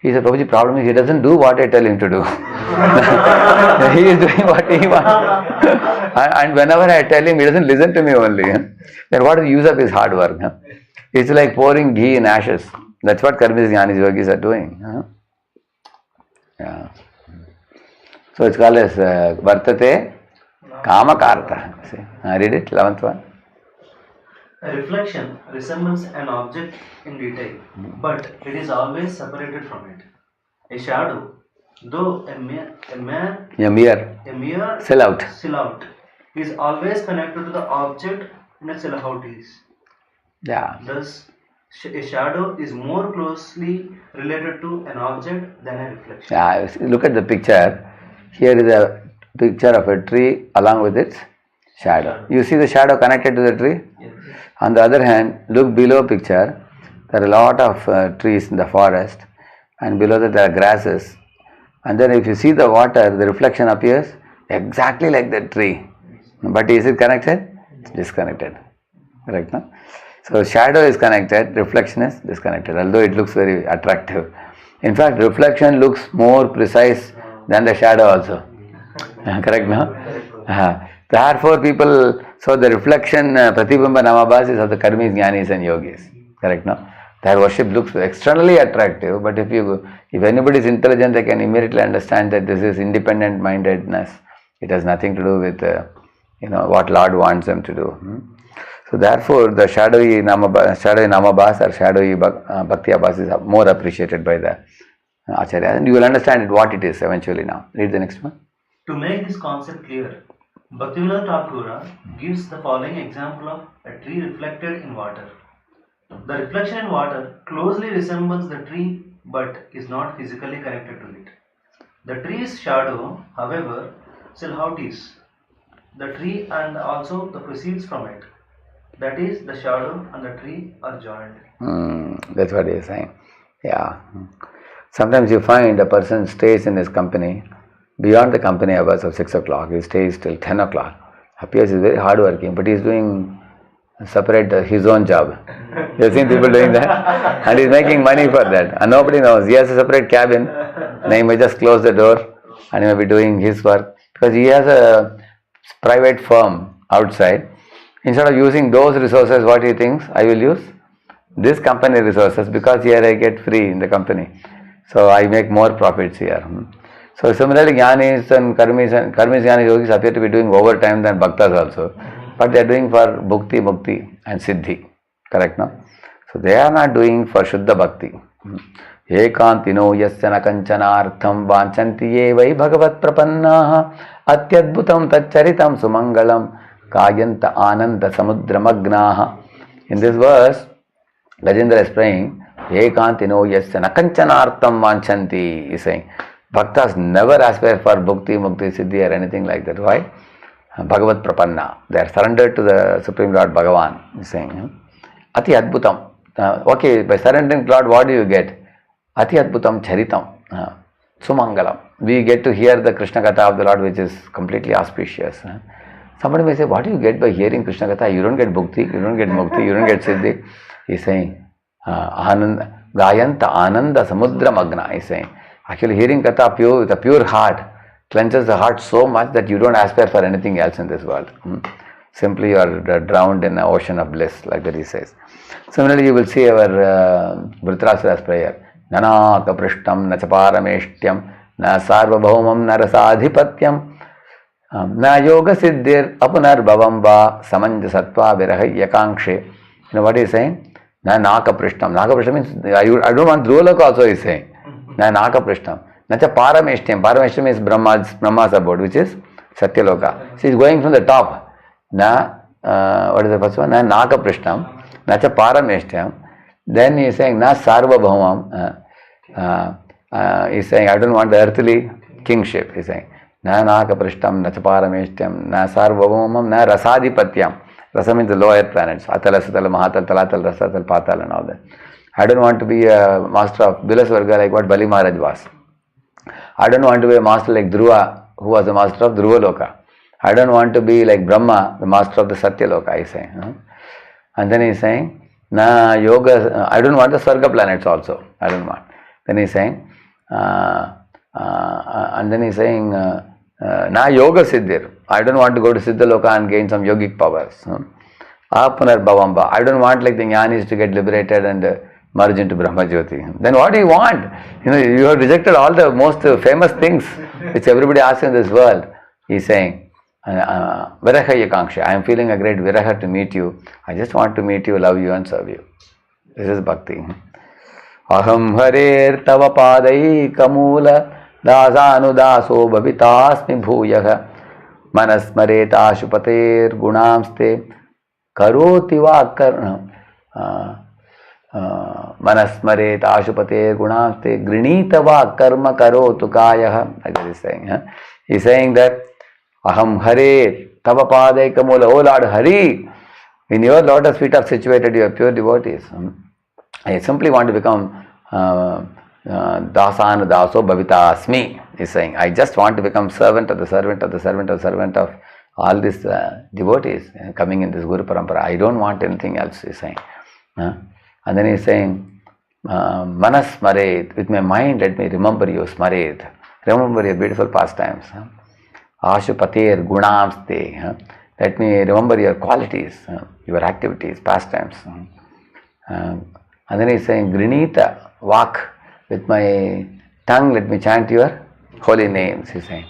He said, Prabhuji, problem is he doesn't do what I tell him to do. He is doing what he wants. And whenever I tell him, he doesn't listen to me only. Then what is the use of his hard work? It's like pouring ghee in ashes. That's what karmis, jnanis, yogis are doing. Yeah. So it's called as vartate kama karta. See, I read it, 11th one. A reflection resembles an object in detail, but it is always separated from it. A shadow, though a mere Silhouette, is always connected to the object in a Silhouettes. Yeah. Thus, a shadow is more closely related to an object than a reflection. Yeah, look at the picture. Here is a picture of a tree along with its shadow. You see the shadow connected to the tree? Yes. On the other hand, look below picture. There are a lot of trees in the forest, and below that there are grasses. And then if you see the water, the reflection appears exactly like the tree. But is it connected? It's disconnected. Correct, no? So shadow is connected, reflection is disconnected, although it looks very attractive. In fact, reflection looks more precise than the shadow also. Correct, no? Therefore, people, so the reflection, Pratibhamba Namabhas is of the Karmis, Jnanis and Yogis. Correct, no? Their worship looks externally attractive, but if anybody is intelligent, they can immediately understand that this is independent mindedness. It has nothing to do with what Lord wants them to do. So therefore, the shadowy namabhas or shadowy bhakti abhas is more appreciated by the acharya, and you will understand what it is eventually. Now, read the next one. To make this concept clear, Bhaktivinoda Thakur gives the following example of a tree reflected in water. The reflection in water closely resembles the tree but is not physically connected to it. The tree's shadow, however, silhouettes the tree and also the proceeds from it. That is, the shadow and the tree are joined. That's what he is saying. Yeah. Sometimes you find a person stays in his company beyond the company hours of 6 o'clock. He stays till 10 o'clock. Appears he is very hard working, but he is doing separate his own job. You have seen people doing that? And he is making money for that. And nobody knows. He has a separate cabin. And he may just close the door and he may be doing his work. Because he has a private firm outside. Instead of using those resources, what he thinks? I will use this company resources because here I get free in the company. So I make more profits here. So similarly, Jnanis and Karmis Jnanis Yogis appear to be doing overtime than Bhaktas also. But they are doing for Bhukti, Mukti and Siddhi. Correct, no? So they are not doing for Shuddha Bhakti. Ekantino yasyana kanchanartham vanchanti ye vai bhagavat prapannaha atyadbhutam taccharitam sumangalam kayanta ananda samudramagnaha. In this verse, Gajendra is praying, Ekantino yasyana kanchanartham vanchanti, he is saying. Bhaktas never aspire for Bhukti, Mukti, Siddhi or anything like that. Why? Bhagavat Prapanna. They are surrendered to the Supreme Lord Bhagavan. He is saying, Ati Adbhutam. Okay, by surrendering to Lord, what do you get? Ati Adbhutam Charitam. Sumangalam. We get to hear the Krishna Katha of the Lord, which is completely auspicious. Somebody may say, what do you get by hearing Krishna Katha? You don't get Bhukti, you don't get Mukti, you don't get Siddhi. He is saying, Gayanta Ananda Samudra Magna. He is saying, actually hearing Katha with a pure heart cleanses the heart so much that you don't aspire for anything else in this world. Simply you are drowned in an ocean of bliss, like that he says. Similarly, you will see our Dhritarashtra's prayer. Nanaka prishtam na chaparameshtyam na sarvabhaumam na rasadhipatyam na yoga siddhir apunar bhavam va samanjasatva viraha yakangshe. You know what he is saying? Na naka prishtam. Naka prishtam means I don't want Dhruvaloka also, he is saying. Na naka prishtam. Nacha parameshtyam. Parameshtyam is Brahma's abode, which is Satyaloka. So he is going from the top. What is the first one? Na naka prishtam. Nacha parameshtyam. Then he is saying na sarvabhaumam. He is saying I don't want the earthly kingship. He is saying na naka prishtam, nacha parameshtyam, na sarvabhaumam, na rasadhipatyam. Rasa means the lower planets. Atala, Satala, Mahatal, Talatal, Rasatal, Patal and all that. I don't want to be a master of Bilasvarga like what Bali Maharaj was. I don't want to be a master like Dhruva, who was the master of Dhruvaloka. I don't want to be like Brahma, the master of the Satyaloka, he is saying. And then he is saying, Na yoga, I don't want the Sarga planets also. I don't want. Then he is saying, Na yoga siddhir. I don't want to go to Siddhaloka and gain some yogic powers. Apunar bhavamba. I don't want like the jnanis to get liberated and merge into Brahma Jyoti. Then what do you want? You have rejected all the most famous things which everybody asks in this world. He is saying, Viraha Yakangsha. I am feeling a great viraha to meet you. I just want to meet you, love you and serve you. This is bhakti. Aham harer tava padai kamula dasanudaso bhavitasmi bhuyaha Manasmaret ashupater gunamste karoti va karna. Manasmaret ashupater gunamste grinita va karma karotu kayah. Like that he's saying. He's saying that Aham Hare Tava Padaikamola. Oh Lord Hari, in your lotus feet are situated your pure devotees. I simply want to become Dasana Daso Bhavita Asmi. He's saying, I just want to become servant of the servant of the servant of the servant of all these devotees coming in this Guru Parampara. I don't want anything else, he's saying. And then he's saying, Manas Smaret, with my mind let me remember you, Smaret. Remember your beautiful pastimes. Ashupatir Gunamste. Let me remember your qualities, your activities, pastimes. And then he's saying, Grinita, walk with my tongue, let me chant your holy names, he's saying.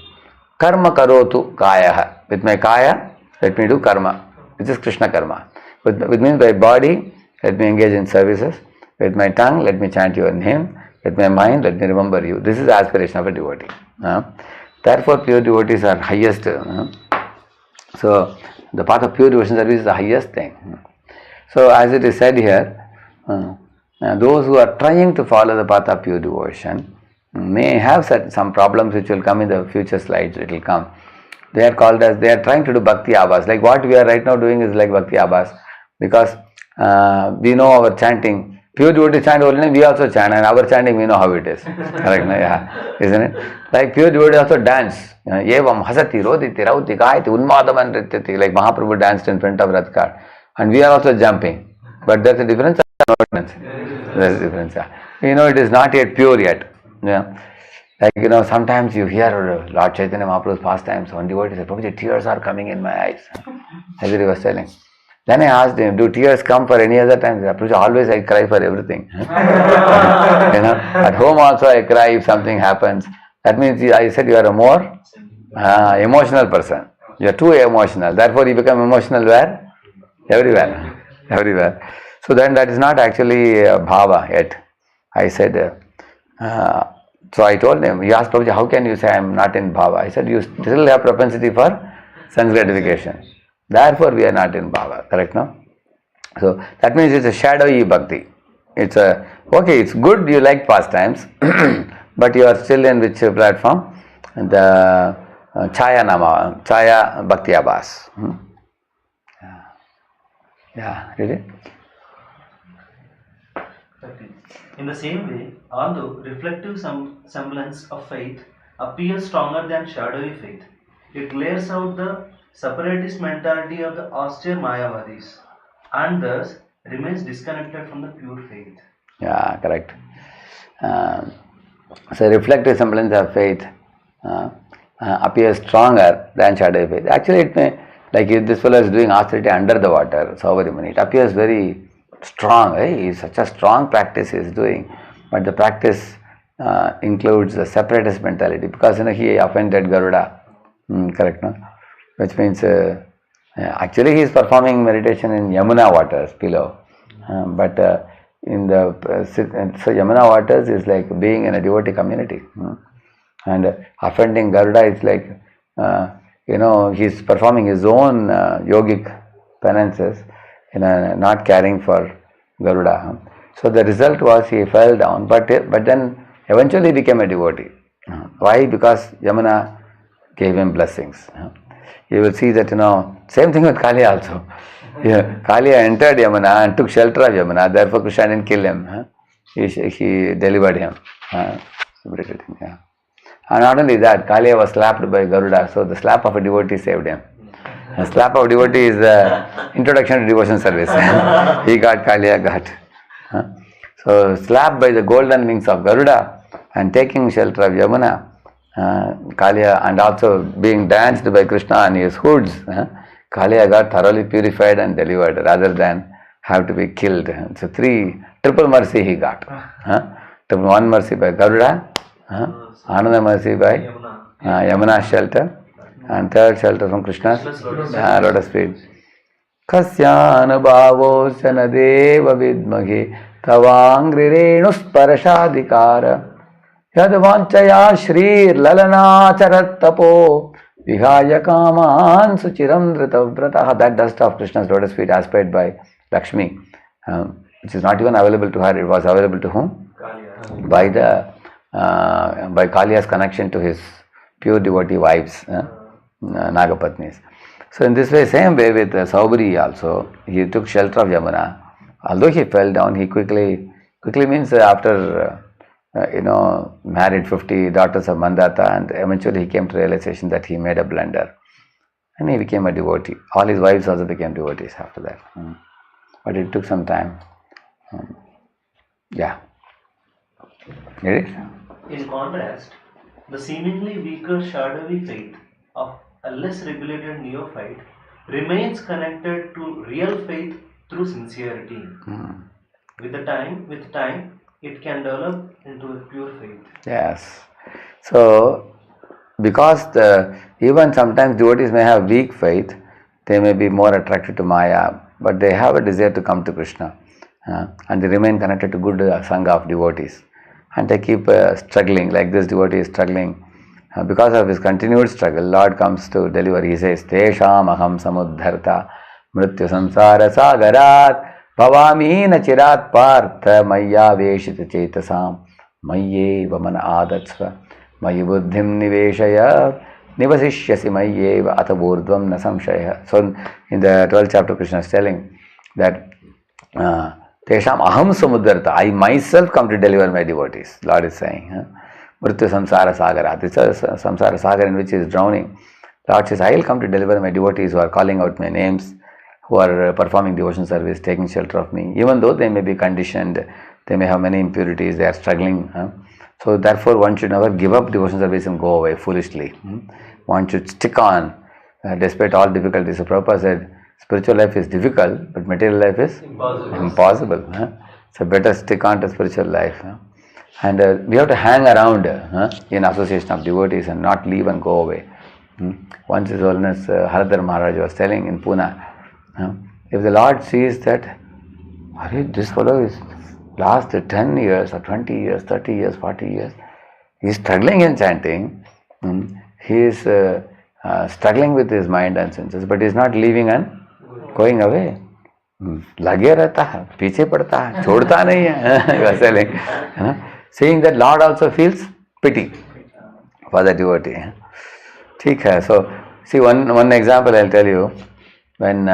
Karma karotu kaya. With my kaya, let me do karma, which is Krishna karma. Which means by body, let me engage in services. With my tongue, let me chant your name. With my mind, let me remember you. This is the aspiration of a devotee. Therefore, pure devotees are highest. So, the path of pure devotion service is the highest thing. So, as it is said here, those who are trying to follow the path of pure devotion may have some problems which will come in the future slides. It will come. They are called as, they are trying to do bhakti abhas. Like what we are right now doing is like bhakti abhas. Because we know our chanting. Pure devotees chant only, we also chant, and our chanting we know how it is. Correct? Yeah. Isn't it? Like pure devotees also dance. Evam hasati roditi rauti gayati unmadaman rityati. Like Mahaprabhu danced in front of Rath cart. And we are also jumping. But there's a difference. There's a difference. You know, it is not yet pure yet. Yeah. Like, sometimes you hear Lord Chaitanya Mahaprabhu's pastimes. One devotee said, Prabhuji, tears are coming in my eyes. As he was telling. Then I asked him, do tears come for any other time? Prabhuji, always I cry for everything. At home also I cry if something happens. That means I said you are a more emotional person. You are too emotional. Therefore you become emotional where? Everywhere. Everywhere. So then that is not actually bhava yet. I said, so I told him, he asked Prabhuji, how can you say I am not in bhava? I said, you still have propensity for sense gratification. Therefore we are not in bhava. Correct, no? So that means it's a shadowy bhakti. It's okay, it's good you like pastimes, but you are still in which platform? The Chaya Bhakti Abhas. Yeah, really? In the same way, although reflective semblance of faith appears stronger than shadowy faith, it layers out the separatist mentality of the austere Mayavadis and thus remains disconnected from the pure faith. Yeah, correct. So reflective semblance of faith appears stronger than shadowy faith. Actually, it may, like if this fellow is doing austerity under the water, Sauvarimani, it appears very strong. He is such a strong practice he is doing, but the practice includes the separatist mentality because he offended Garuda. Correct, no? Which means actually he is performing meditation in Yamuna waters below, but in the so Yamuna waters is like being in a devotee community, and offending Garuda is like he is performing his own yogic penances, not caring for Garuda. So the result was he fell down, but then eventually became a devotee. Why? Because Yamuna gave him blessings. You will see that, same thing with Kaliya also. Kaliya entered Yamuna and took shelter of Yamuna, therefore Krishna didn't kill him. He delivered him. Liberated him. Yeah. And not only that, Kaliya was slapped by Garuda, so the slap of a devotee saved him. A slap of devotee is the introduction to devotion service. He got, Kaliya got. So slapped by the golden wings of Garuda and taking shelter of Yamuna, Kaliya, and also being danced by Krishna on his hoods, Kaliya got thoroughly purified and delivered rather than have to be killed. So triple mercy he got. One mercy by Garuda, another mercy by Yamuna's shelter, and third shelter from Krishna's lotus feet. Kasyanubhavo sanadeva vidmage tavangrirenus parashadikara Yadvanchaya Shri Lalana Charattapo Vihaya kaman suchiram dhritavrataha. That dust of Krishna's lotus feet aspired by Lakshmi, which is not even available to her. It was available to whom? By the by Kaliya's connection to his pure devotee wives, Nagapatnis. So in this way, same way with Saubri also, he took shelter of Yamuna. Although he fell down, he quickly means after married 50 daughters of Mandata, and eventually he came to realization that he made a blunder, and he became a devotee. All his wives also became devotees after that. But it took some time. Yeah. Get it? In contrast, the seemingly weaker shadowy faith of a less regulated neophyte remains connected to real faith through sincerity. With time, it can develop into a pure faith. Yes. So, because even sometimes devotees may have weak faith, they may be more attracted to Maya, but they have a desire to come to Krishna, and they remain connected to good sangha of devotees, and they keep struggling. Like this devotee is struggling. Because of his continued struggle, Lord comes to deliver. He says, Tesham aham samuddharta mrityu samsara sagarat bhavami na chirat partha maya veshita chetasam mayeva mana adatsva mayi buddhim niveshaya nivasishyasi mayeva ataburdvam na samshaya. So in the 12th chapter, Krishna is telling that Tesham aham samuddharta, I myself come to deliver my devotees. Lord is saying, Mrityu samsara sagara. This is a samsara sagar in which he is drowning. Lord says, I will come to deliver my devotees who are calling out my names, who are performing devotion service, taking shelter of me. Even though they may be conditioned, they may have many impurities, they are struggling. So therefore one should never give up devotion service and go away foolishly. One should stick on despite all difficulties. So Prabhupada said, spiritual life is difficult, but material life is impossible. So better stick on to spiritual life. And we have to hang around in association of devotees and not leave and go away. Once His Holiness Haradhar Maharaj was telling in Pune, if the Lord sees that this fellow is last 10 years or 20 years, 30 years, 40 years, he is struggling in chanting, he is struggling with his mind and senses, but he is not leaving and going away. लगे रहता है, पीछे पड़ता है, छोड़ता नहीं है. Selling, seeing that Lord also feels pity for the devotee. ठीक है. So see one example I'll tell you. When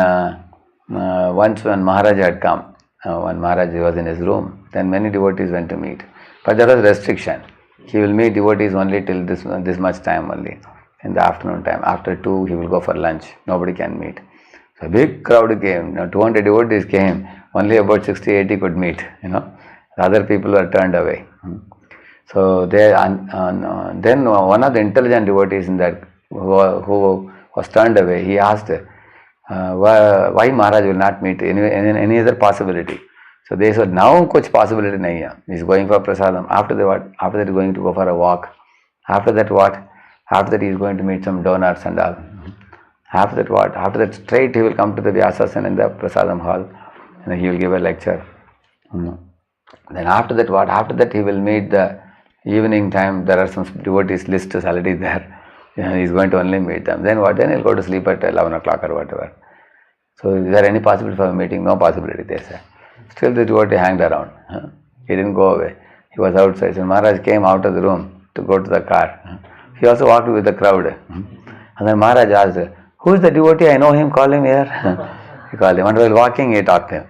once when Maharaj had come, when Maharaj was in his room, then many devotees went to meet, but there was restriction. He will meet devotees only till this much time only, in the afternoon time. After 2 he will go for lunch. Nobody can meet. So a big crowd came, 200 devotees came, only about 60-80 could meet, The other people were turned away. So then one of the intelligent devotees in that who was turned away, he asked, why Maharaj will not meet any other possibility? So they said, now kuch possibility nahi hai. He is going for prasadam. After that he is going to go for a walk. After that what? After that he is going to meet some donors and all. After that what? After that straight he will come to the Vyasasana in the Prasadam hall and he will give a lecture. Then after that what? After that he will meet the evening time. There are some devotees list is already there. He is going to only meet them. Then what? Then he will go to sleep at 11 o'clock or whatever. So is there any possibility for a meeting? No possibility, they say. Still the devotee hanged around. He didn't go away. He was outside. So Maharaj came out of the room to go to the car. He also walked with the crowd. And then Maharaj asked, who is the devotee? I know him, call him here. He called him. And while walking, he talked to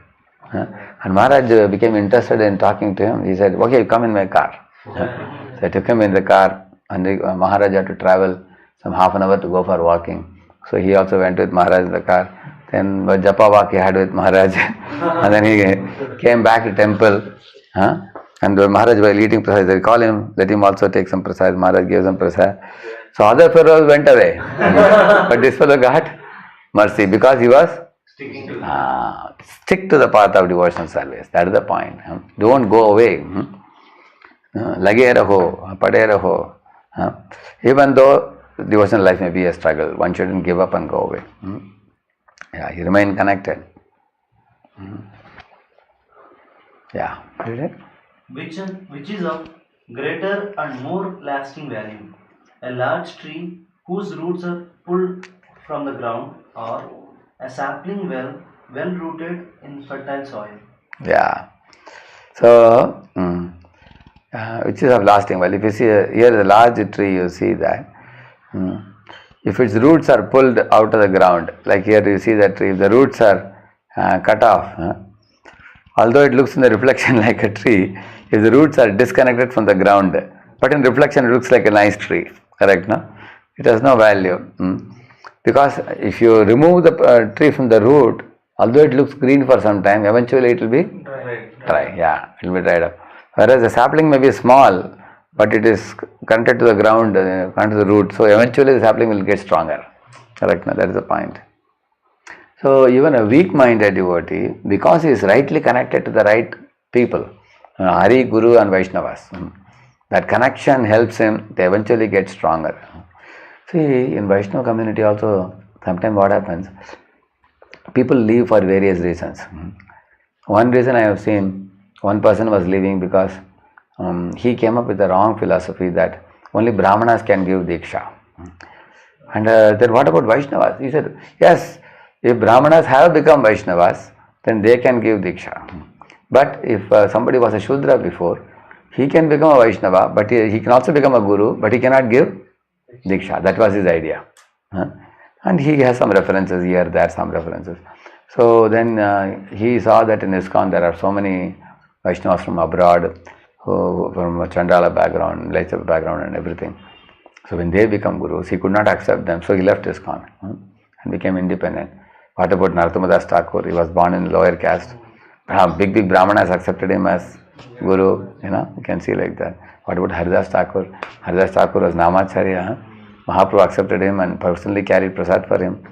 him. And Maharaj became interested in talking to him. He said, okay, come in my car. So I took him in the car, and Maharaj had to travel some half an hour to go for walking. So he also went with Maharaj in the car. Then Japa walk he had with Maharaj. And then he came back to temple. And Maharaj while eating prasad, they call him, let him also take some prasad. Maharaj gave some prasad. So other fellows went away. But this fellow got mercy because he was stick to the path of devotional service. That is the point. Don't go away. Lage raho, pade raho. Even though devotional life may be a struggle, one shouldn't give up and go away. Yeah, you remain connected. Yeah. Which is of greater and more lasting value. A large tree whose roots are pulled from the ground, or a sapling well rooted in fertile soil. Yeah. So, which is of lasting. Well, if you see here the large tree, you see that if its roots are pulled out of the ground, like here you see that tree, if the roots are cut off, although it looks in the reflection like a tree, if the roots are disconnected from the ground, but in reflection it looks like a nice tree, correct? No, it has no value. Because if you remove the tree from the root, although it looks green for some time, eventually it will be dry. Yeah, it will be dried up. Whereas the sapling may be small, but it is connected to the ground, connected to the root, so eventually the sapling will get stronger. Correct? No, that is the point. So even a weak-minded devotee, because he is rightly connected to the right people, Hari, Guru and Vaishnavas, that connection helps him to eventually get stronger. See, in Vaishnava community also, sometimes what happens, people leave for various reasons. One reason I have seen, one person was leaving because he came up with the wrong philosophy that only Brahmanas can give Diksha. And then what about Vaishnavas? He said, yes, if Brahmanas have become Vaishnavas, then they can give Diksha. But if somebody was a Shudra before, he can become a Vaishnava, but he can also become a Guru, but he cannot give Diksha. That was his idea. And he has some references here, there, some references. So then he saw that in ISKCON there are so many Vaishnavas from abroad, who from a Chandala background, Laichava background and everything. So when they become Gurus, he could not accept them, so he left ISKCON and became independent. What about Narottam Das Thakur? He was born in lower caste. Big Brahmanas accepted him as Guru, you can see like that. What about Haridas Thakur? Haridas Thakur was Namacharya. Mahaprabhu accepted him and personally carried prasad for him.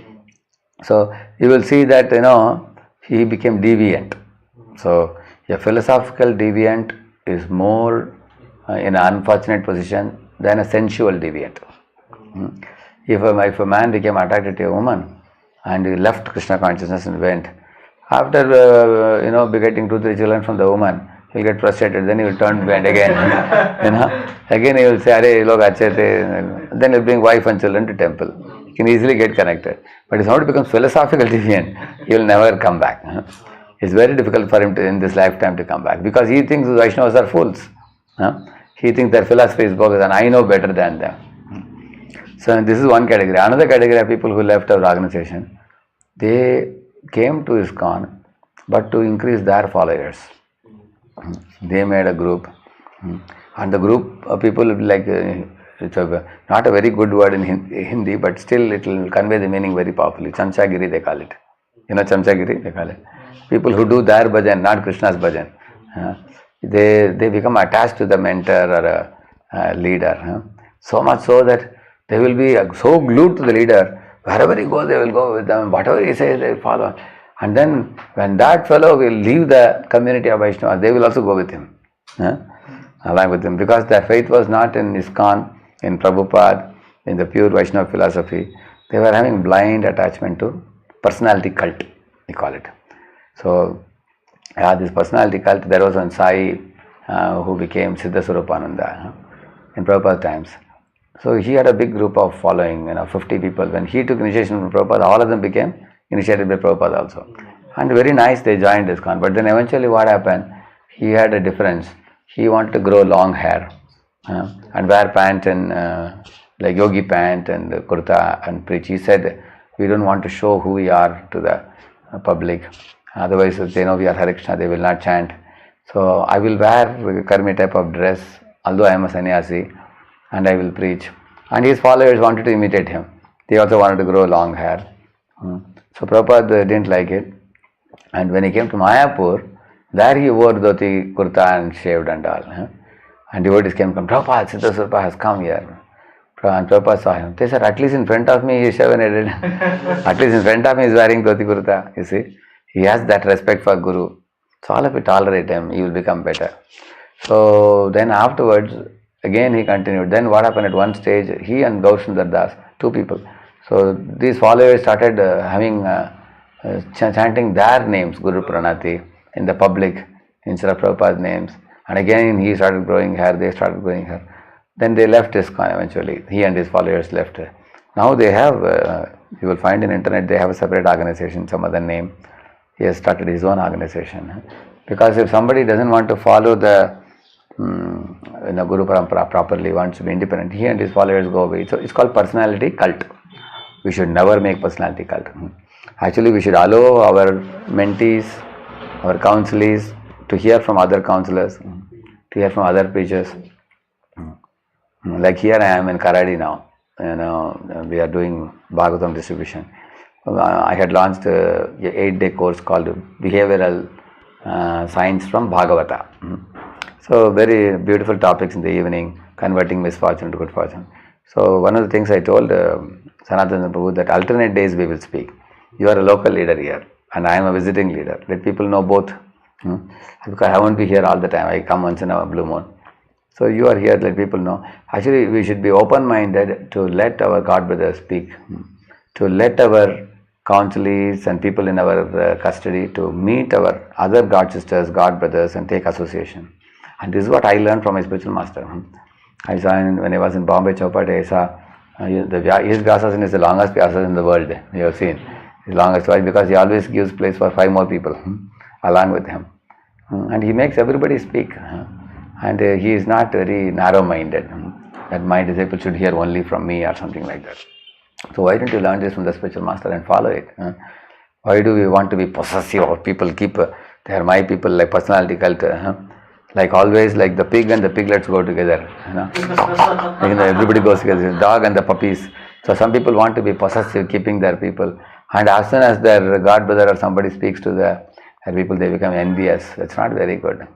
So you will see that, he became deviant. So a philosophical deviant is more in an unfortunate position than a sensual deviant. If a man became attracted to a woman and he left Krishna consciousness and went, after begetting 2-3 children from the woman, he'll get frustrated, then he will turn behind again. Again he will say, Arey, log achhe the. Then he'll bring wife and children to temple. He can easily get connected. But if somebody becomes philosophical deviant, he will never come back. It's very difficult for him to, in this lifetime, to come back, because he thinks the Vaishnavas are fools. He thinks their philosophy is bogus and I know better than them. So this is one category. Another category of people who left our organization, they came to ISKCON but to increase their followers. They made a group, and the group of people, like, it's not a very good word in Hindi, but still it will convey the meaning very powerfully. Chamchagiri they call it. Chamchagiri they call it. People who do their bhajan, not Krishna's bhajan, they become attached to the mentor or a leader. So much so that they will be so glued to the leader, wherever he goes they will go with them, whatever he says they will follow. And then when that fellow will leave the community of Vaishnavas, they will also go with him, along with him, because their faith was not in ISKCON, in Prabhupada, in the pure Vaishnava philosophy. They were having blind attachment to personality cult, we call it. So this personality cult, there was one Sai who became Siddhaswarupananda in Prabhupada times. So he had a big group of following, 50 people. When he took initiation from Prabhupada, all of them became initiated by Prabhupada also. And very nice, they joined ISKCON. But then eventually what happened, he had a difference. He wanted to grow long hair and wear pant and like yogi pant and kurta and preach. He said, we don't want to show who we are to the public. Otherwise, if they know we are Hare Krishna, they will not chant. So I will wear a karmi type of dress, although I am a sannyasi, and I will preach. And his followers wanted to imitate him. They also wanted to grow long hair. So Prabhupada didn't like it. And when he came to Mayapur, there he wore dhoti, kurta and shaved and all. And devotees came, Prabhupada, Siddhaswarupa has come here. And Prabhupada saw him. They said, at least in front of me he is shaven-headed. At least in front of me he is wearing dhoti, kurta. You see, he has that respect for Guru. So all of you tolerate him, he will become better. So then afterwards, again he continued. Then what happened at one stage, he and Gaurasundar Das, 2 people. So these followers started chanting their names, Guru Pranati, in the public instead of Prabhupada's names. And again he started growing hair, they started growing hair. Then they left ISKCON eventually. He and his followers left. Now they have, you will find in internet, they have a separate organization, some other name. He has started his own organization. Because if somebody doesn't want to follow the Guru Parampara properly, wants to be independent, he and his followers go away. So it's called personality cult. We should never make personality cult. Actually, we should allow our mentees, our counselees to hear from other counselors, to hear from other preachers. Like here I am in Karadi now. We are doing Bhagavatam distribution. I had launched a 8-day course called Behavioral Science from Bhagavata. So very beautiful topics in the evening, converting misfortune to good fortune. So one of the things I told Sanatana Prabhu, that alternate days we will speak. You are a local leader here and I am a visiting leader. Let people know both. Because I won't be here all the time. I come once in a blue moon. So you are here, let people know. Actually, we should be open-minded to let our God brothers speak, to let our counselees and people in our custody to meet our other God sisters, God brothers and take association. And this is what I learned from my spiritual master. I saw when I was in Bombay Chowpatty, I saw his Vyasasana is the longest Vyasasana in the world. You have seen his longest. Why? Because he always gives place for 5 more people along with him. And he makes everybody speak. And he is not very narrow-minded, that my disciple should hear only from me or something like that. So why don't you learn this from the spiritual master and follow it? Why do we want to be possessive of people, keep, they are my people, like personality cult, like always, like the pig and the piglets go together, everybody goes together, the dog and the puppies. So some people want to be possessive, keeping their people, and as soon as their God brother or somebody speaks to their people, they become envious. That's not very good.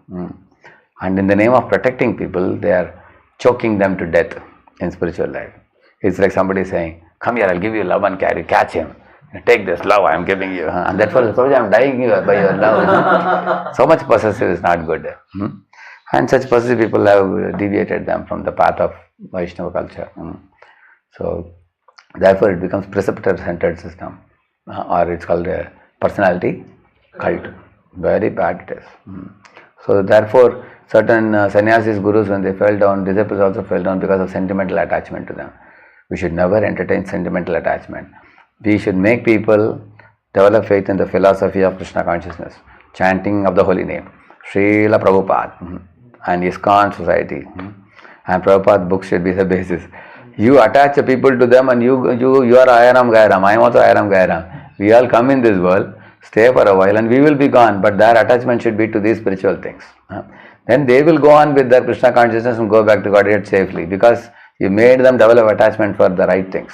And in the name of protecting people, they are choking them to death in spiritual life. It's like somebody saying, come here, I'll give you love and care, catch him. Take this love I am giving you. And that's for I am dying by your love. So much possessive is not good. And such possessive people have deviated them from the path of Vaishnava culture. So therefore it becomes preceptor-centered system. Or it's called a personality cult. Very bad it is. So therefore certain sannyasis, gurus, when they fell down, disciples also fell down because of sentimental attachment to them. We should never entertain sentimental attachment. We should make people develop faith in the philosophy of Krishna consciousness, chanting of the holy name, Srila Prabhupada and ISKCON society. And Prabhupada books should be the basis. You attach the people to them and you are Ayaram Gairam, I am also Ayaram Gairam. We all come in this world, stay for a while and we will be gone, but their attachment should be to these spiritual things. Then they will go on with their Krishna consciousness and go back to Godhead safely, because you made them develop attachment for the right things.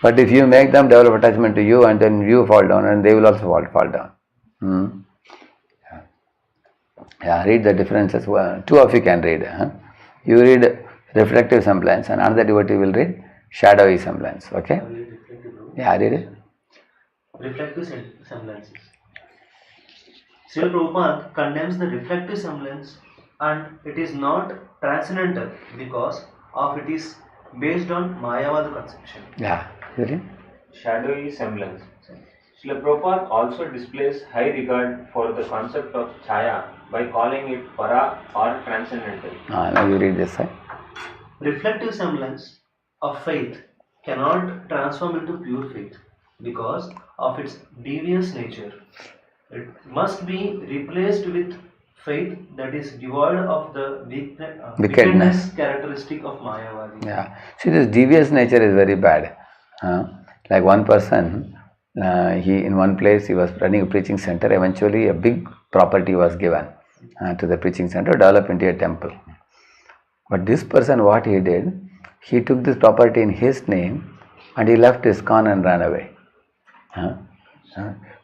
But if you make them develop attachment to you and then you fall down, and they will also fall down. Yeah, read the differences. Well, 2 of you can read. You read reflective semblance and another devotee will read shadowy semblance. Okay? Yeah, read it. Reflective semblances. Srila Prabhupada condemns the reflective semblance, and it is not transcendental because of it is based on Mayavada conception. Yeah, really? Shadowy semblance. Srila Prabhupada also displays high regard for the concept of Chaya by calling it para or transcendental. Now you read this side. Reflective semblance of faith cannot transform into pure faith because of its devious nature. It must be replaced with faith that is devoid of the wickedness characteristic of Mayavadi. Yeah. See, this devious nature is very bad. Like one person, he in one place he was running a preaching center. Eventually, a big property was given to the preaching center, developed into a temple. But this person, what he did, he took this property in his name and he left ISKCON and ran away.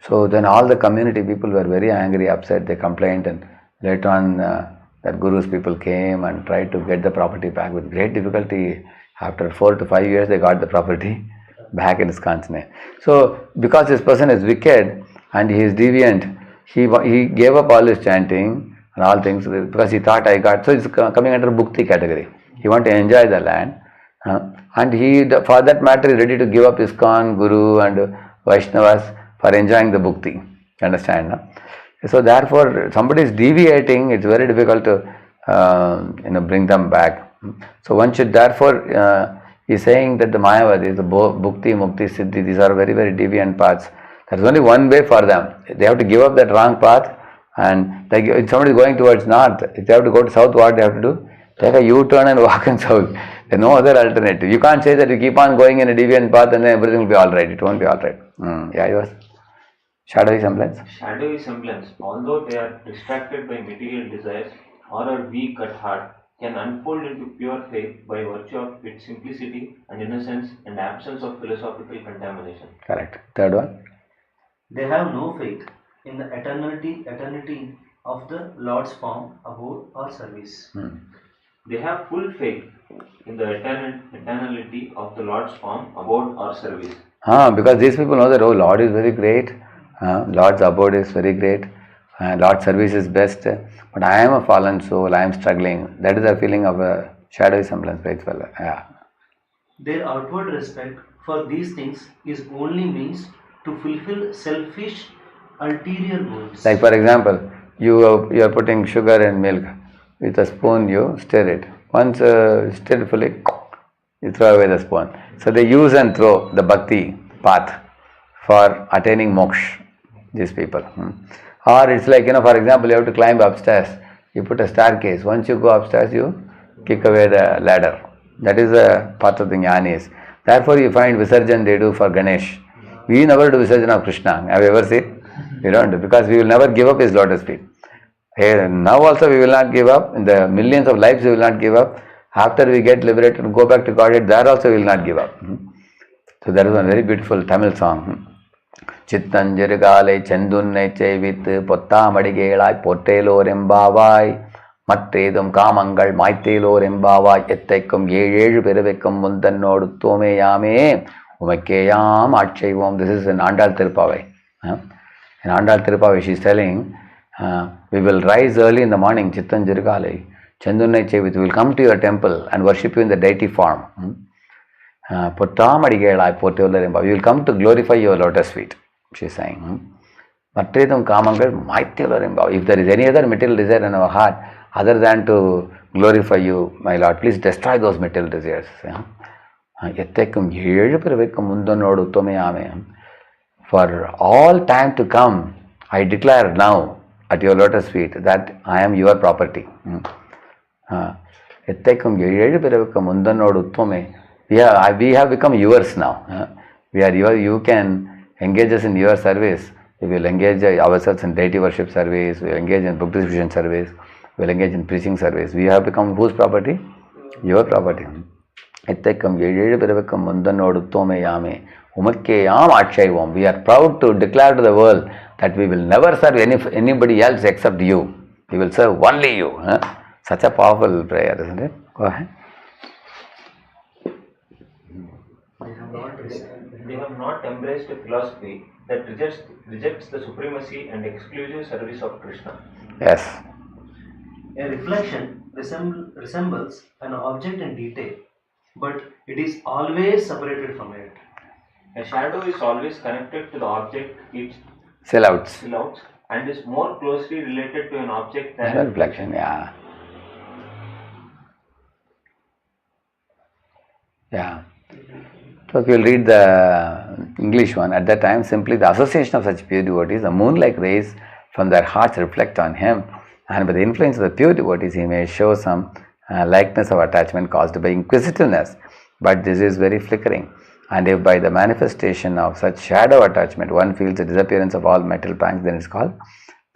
So then all the community people were very angry, upset. They complained, and later on that Guru's people came and tried to get the property back with great difficulty. After 4 to 5 years, they got the property back in ISKCON's name. So because this person is wicked and he is deviant, he gave up all his chanting and all things because he thought I got. So it's coming under Bhukti category. He want to enjoy the land, and he, for that matter, is ready to give up ISKCON, Guru and Vaishnavas for enjoying the Bhukti. Understand? No? So therefore, somebody is deviating. It's very difficult to bring them back. So one should therefore, He's saying that the Mayavadis, the Bhukti, Mukti, Siddhi, these are very, very deviant paths. There's only one way for them. They have to give up that wrong path, and like if somebody is going towards north, if they have to go to south, what they have to do? Take a U-turn and walk in south. There's no other alternative. You can't say that you keep on going in a deviant path and then everything will be alright. It won't be alright. Yeah, yours. Shadowy semblance? Shadowy semblance, although they are distracted by material desires or are weak at heart, can unfold into pure faith by virtue of its simplicity and innocence and absence of philosophical contamination. Correct. Third one? They have no faith in the eternity of the Lord's form, abode, or service. They have full faith in the eternality of the Lord's form, abode, or service. Because these people know that, oh, Lord is very great, Lord's abode is very great, Lord's service is best, but I am a fallen soul, I am struggling. That is the feeling of a shadowy semblance, right? Yeah. Their outward respect for these things is only means to fulfill selfish ulterior goals. Like for example, you are putting sugar and milk. With a spoon you stir it. Once stirred fully, you throw away the spoon. So they use and throw the bhakti path for attaining moksha, these people. Or it's like, for example, you have to climb upstairs. You put a staircase. Once you go upstairs, you kick away the ladder. That is the path of the jnanis. Therefore, you find Visarjan they do for Ganesh. We never do Visarjan of Krishna. Have you ever seen? We don't do, because we will never give up his lotus feet. Here, now also we will not give up. In the millions of lives we will not give up. After we get liberated and go back to Godhead, there also we will not give up. So there is one very beautiful Tamil song. Chittanjirgalai Chandunne Chevit Potta Madigelai Potelo Rembavai Matredum Kamangal Maitelo Rembavai Ettekum Yeju Peravekam Mundanod Tome Yame Umekeyam Achaivam. This is in Andal Tirupavai. In Andal Tirupavai she is telling, we will rise early in the morning, Chittanjirgalai Chandunne Chevit. We will come to your temple and worship you in the deity form. Potta Madigelai Potelo Rembavai. We will come to glorify your lotus feet. She is saying, Matredam Kamangal Maitelo Rembavai. If there is any other material desire in our heart other than to glorify you, my Lord, please destroy those material desires. For all time to come, I declare now at your lotus feet that I am your property. We have become yours now. We are your, you can engage us in your service. We will engage ourselves in deity worship service, we will engage in book distribution service, we will engage in preaching service. We have become whose property? Your property. We are proud to declare to the world that we will never serve anybody else except you. We will serve only you. Such a powerful prayer, isn't it? Go ahead. They have not embraced a philosophy that rejects the supremacy and exclusive service of Krishna. Yes. A reflection resembles an object in detail, but it is always separated from it. A shadow is always connected to the object it Silhouettes. And is more closely related to an object than reflection, yeah. Yeah. So if you will read the English one, at that time simply the association of such pure devotees, the moon-like rays from their hearts reflect on him, and by the influence of the pure devotees he may show some likeness of attachment caused by inquisitiveness, but this is very flickering. And if by the manifestation of such shadow attachment one feels the disappearance of all material pangs, then it is called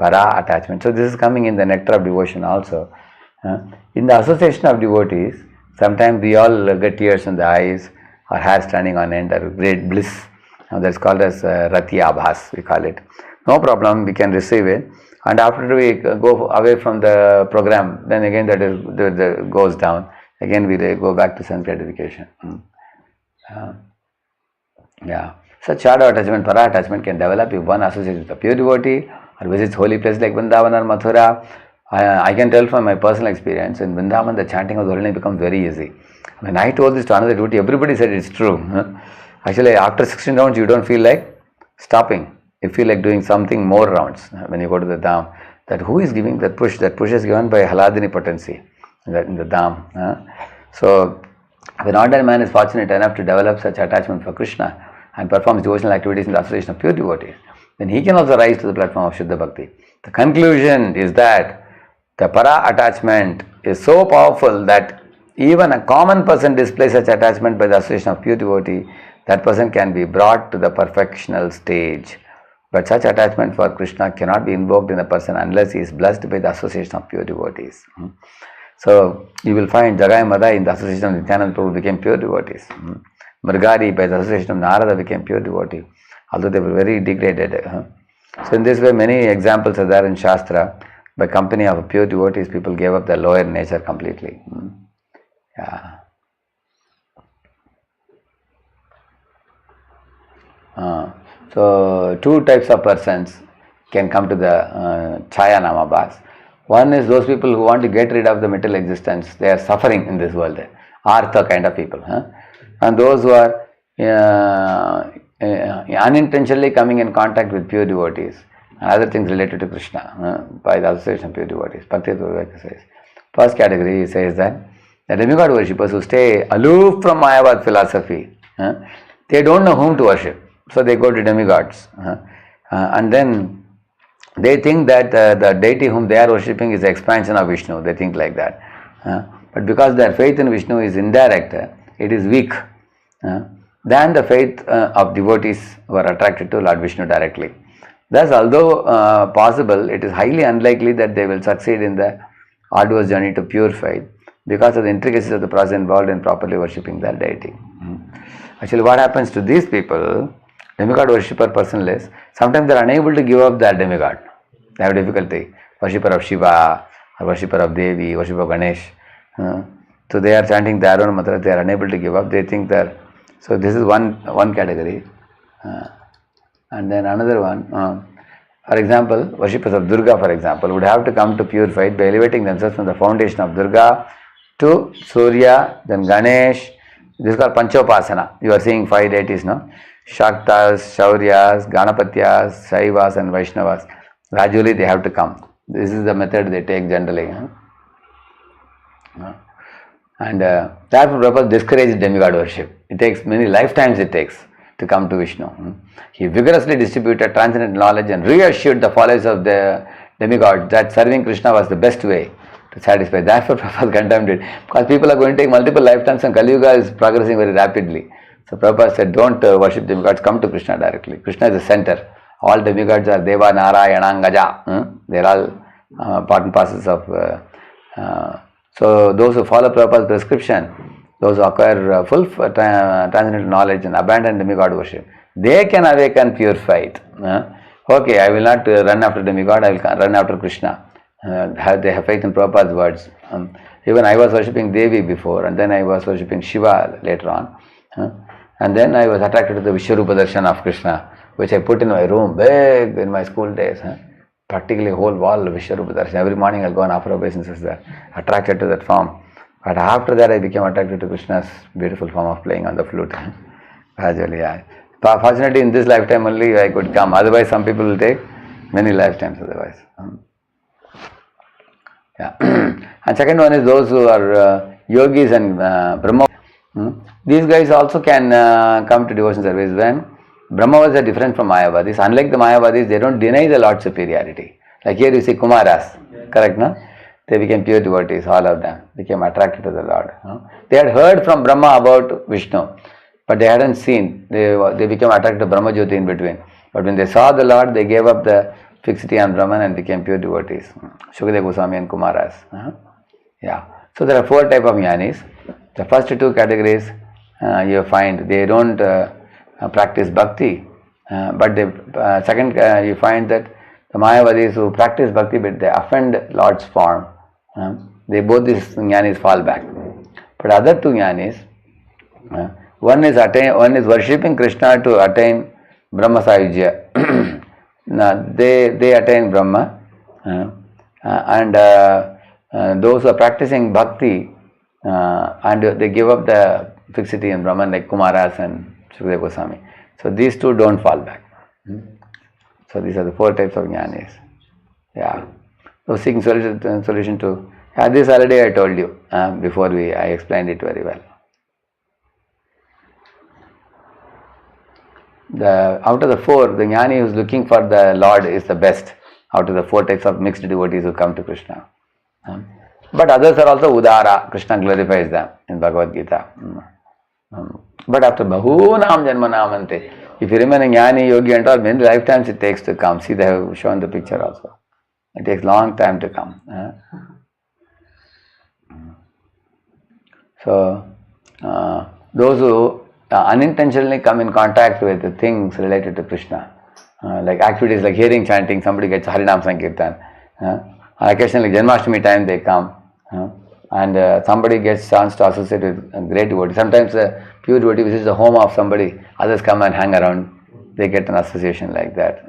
para attachment. So this is coming in the nectar of devotion also. In the association of devotees, sometimes we all get tears in the eyes, or hair standing on end, or great bliss. That's called as Rati Abhas, we call it. No problem, we can receive it. And after we go away from the program, then again that goes down. Again we go back to sense gratification. Such shadow attachment, para attachment can develop if one associates with a pure devotee or visits holy places like Vrindavan or Mathura. I can tell from my personal experience, in Vrindavan the chanting of the holy name becomes very easy. When I told this to another devotee, everybody said it's true. Actually, after 16 rounds, you don't feel like stopping. You feel like doing something more rounds when you go to the Dham. That who is giving that push? That push is given by Haladini potency in the Dham. So If an ordinary man is fortunate enough to develop such attachment for Krishna and performs devotional activities in the association of pure devotees, then he can also rise to the platform of Shuddha Bhakti. The conclusion is that the para attachment is so powerful that even a common person displays such attachment by the association of pure devotee, that person can be brought to the perfectional stage. But such attachment for Krishna cannot be invoked in a person unless he is blessed by the association of pure devotees. So you will find Jagai Madai in the association of Nityananda Prabhu became pure devotees. Mrigari by the association of Narada became pure devotee, although they were very degraded. So in this way many examples are there in Shastra. By company of pure devotees, people gave up their lower nature completely. Yeah. So two types of persons can come to the Chaya Namabhas. One is those people who want to get rid of the material existence. They are suffering in this world. Artha kind of people. And those who are unintentionally coming in contact with pure devotees and other things related to Krishna by the association of pure devotees. Bhakti Viveka says. First category says that the demigod worshippers who stay aloof from Mayavad philosophy, they don't know whom to worship. So they go to demigods. And then they think that the deity whom they are worshipping is the expansion of Vishnu. They think like that. But because their faith in Vishnu is indirect, it is weak. Then the faith of devotees were attracted to Lord Vishnu directly. Thus, although possible, it is highly unlikely that they will succeed in the arduous journey to pure faith because of the intricacies of the process involved in properly worshipping their deity. Actually, what happens to these people, demigod worshipper personalists, sometimes they are unable to give up their demigod. They have difficulty. Worshipper of Shiva, or worshipper of Devi, worshipper of Ganesh. So they are chanting their own mantra, they are unable to give up. They think that. So this is one category. And then another one, for example, worshippers of Durga, for example, would have to come to pure faith by elevating themselves from the foundation of Durga to Surya, then Ganesh. This is called Panchopasana. You are seeing 5 deities, no? Shaktas, Shauryas, Ganapatyas, Shaivas and Vaishnavas. Gradually they have to come. This is the method they take generally. And therefore Prabhupada discourages demigod worship. It takes many lifetimes to come to Vishnu. He vigorously distributed transcendental knowledge and reassured the followers of the demigod that serving Krishna was the best way to satisfy. Therefore Prabhupada condemned it. Because people are going to take multiple lifetimes and Kali Yuga is progressing very rapidly. So Prabhupada said, don't worship demigods, come to Krishna directly. Krishna is the center. All demigods are Deva, Narayana, Gaja. They are all part and parcels of... so those who follow Prabhupada's prescription, those who acquire full transcendental knowledge and abandon demigod worship, they can awaken pure faith. Okay, I will not run after demigod, I will run after Krishna. They have faith in Prabhupada's words. Even I was worshipping Devi before, and then I was worshipping Shiva later on. And then I was attracted to the Vishwarupa Darshan of Krishna, which I put in my room, big in my school days. Practically a whole wall of Vishwarupa Darshan. Every morning I'll go and offer obeisances there, attracted to that form. But after that I became attracted to Krishna's beautiful form of playing on the flute. Gradually, yeah. Fortunately in this lifetime only I could come. Otherwise some people will take many lifetimes otherwise. Yeah. And second one is those who are yogis and Brahma. These guys also can come to devotion service when Brahmavas are different from Mayavadis. Unlike the Mayavadis, they don't deny the Lord's superiority. Like here you see Kumaras, correct, no? They became pure devotees, all of them became attracted to the Lord. They had heard from Brahma about Vishnu, but they hadn't seen. They became attracted to Brahma Jyoti in between. But when they saw the Lord, they gave up the fixity on Brahman and became pure devotees. Shukadeva Goswami and Kumaras. Yeah. So there are 4 types of jnanis. The first 2 categories you find they don't practice bhakti, but second you find that the Mayavadis who practice bhakti but they offend Lord's form, they both these jnanis fall back. But other 2 jnanis, one is worshipping Krishna to attain Brahma Sayujya. Now they attain Brahma, and those who are practicing bhakti and they give up the fixity in Brahman like Kumaras and Shukadeva Goswami. So these 2 don't fall back. So these are the 4 types of jnanis. Yeah. So seeking solution to this already I told you before I explained it very well. out of the four, the jnani who is looking for the Lord is the best out of the four types of mixed devotees who come to Krishna. But others are also udara. Krishna glorifies them in Bhagavad Gita. But after bahunam janmanamante, if you remain a jnani, yogi and all, many lifetimes it takes to come. See, they have shown the picture also. It takes long time to come. So, those who unintentionally come in contact with the things related to Krishna, like activities like hearing chanting, somebody gets Harinam Sankirtan, occasionally Janmashtami time they come, and somebody gets chance to associate with a great devotee. Sometimes a pure devotee visits the home of somebody, others come and hang around, they get an association like that.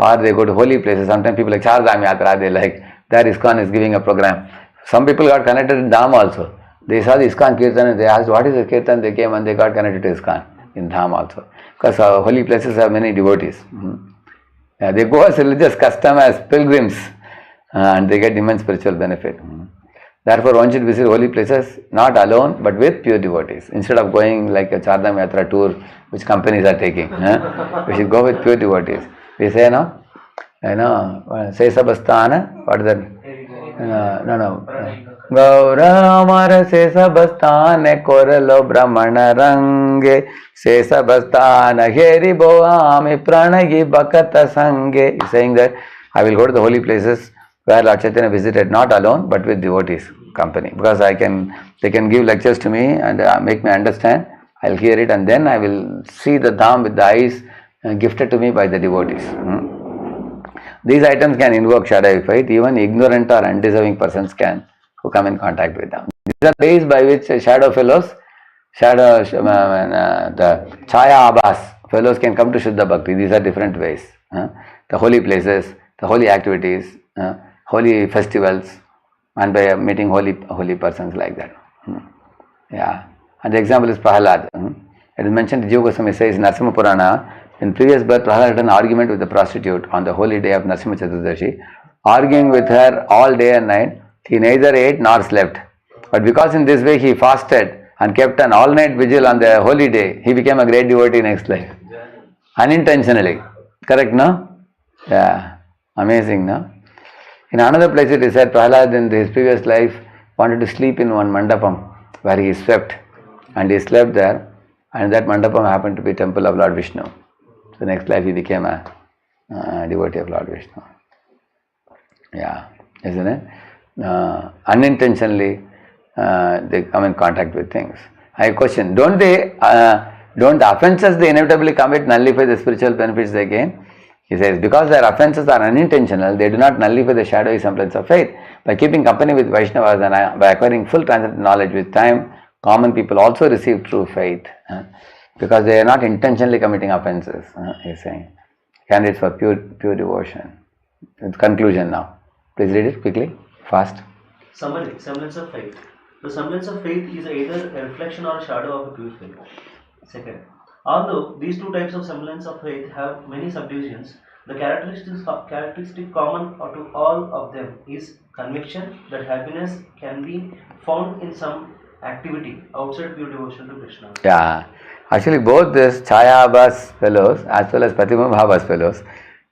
Or they go to holy places. Sometimes people like Chardham Yatra, they like, their ISKCON is giving a program. Some people got connected in Dham also. They saw the ISKCON Kirtan and they asked, what is the Kirtan? They came and they got connected to ISKCON in Dham also. Because holy places have many devotees. Yeah, they go as religious custom as pilgrims and they get immense spiritual benefit. Therefore, one should visit holy places not alone but with pure devotees. Instead of going like a Chardham Yatra tour which companies are taking, we should go with pure devotees. We say, no? Say Sabasthana, what is that? No. Gaura Amara Se Sabasthana Koralo Brahmana Range Se Sabasthana Heri Boami Pranagi Bhakata Sange. He's saying that I will go to the holy places where Lord Chaitanya visited, not alone but with devotees company, because they can give lectures to me and make me understand. I'll hear it and then I will see the Dham with the eyes gifted to me by the devotees. These items can invoke Shadavi faith. Even ignorant or undeserving persons who come in contact with them. These are ways by which shadow fellows, the Chaya Abhas fellows can come to Shuddha Bhakti. These are different ways. The holy places, the holy activities, holy festivals, and by meeting holy persons like that. Yeah. And the example is Prahalad. It is mentioned, Jiva Goswami says in Narasimha Purana, in previous birth, Prahalad had an argument with the prostitute on the holy day of Narasimha Chaturdashi, arguing with her all day and night. He neither ate nor slept. But because in this way he fasted and kept an all-night vigil on the holy day, he became a great devotee next life. Unintentionally. Correct, no? Yeah. Amazing, no? In another place it is said, Prahalad in his previous life wanted to sleep in one mandapam where he slept. And he slept there, and that mandapam happened to be temple of Lord Vishnu. So next life he became a devotee of Lord Vishnu. Yeah, isn't it? Unintentionally they come in contact with things. I have a question. Don't the offences they inevitably commit nullify the spiritual benefits they gain? He says, because their offences are unintentional, they do not nullify the shadowy semblance of faith. By keeping company with Vaishnavas and by acquiring full transcendental knowledge with time, common people also receive true faith. Because they are not intentionally committing offences, he is saying. Candidates for pure devotion. Conclusion now. Please read it quickly, fast. Summary, semblance of faith. The semblance of faith is either a reflection or a shadow of a pure faith. Second, although these two types of semblance of faith have many subdivisions, the characteristic common to all of them is conviction that happiness can be found in some activity outside pure devotion to Krishna. Yeah, actually both this Chaya Abbas fellows as well as Pratibha Bhavas fellows,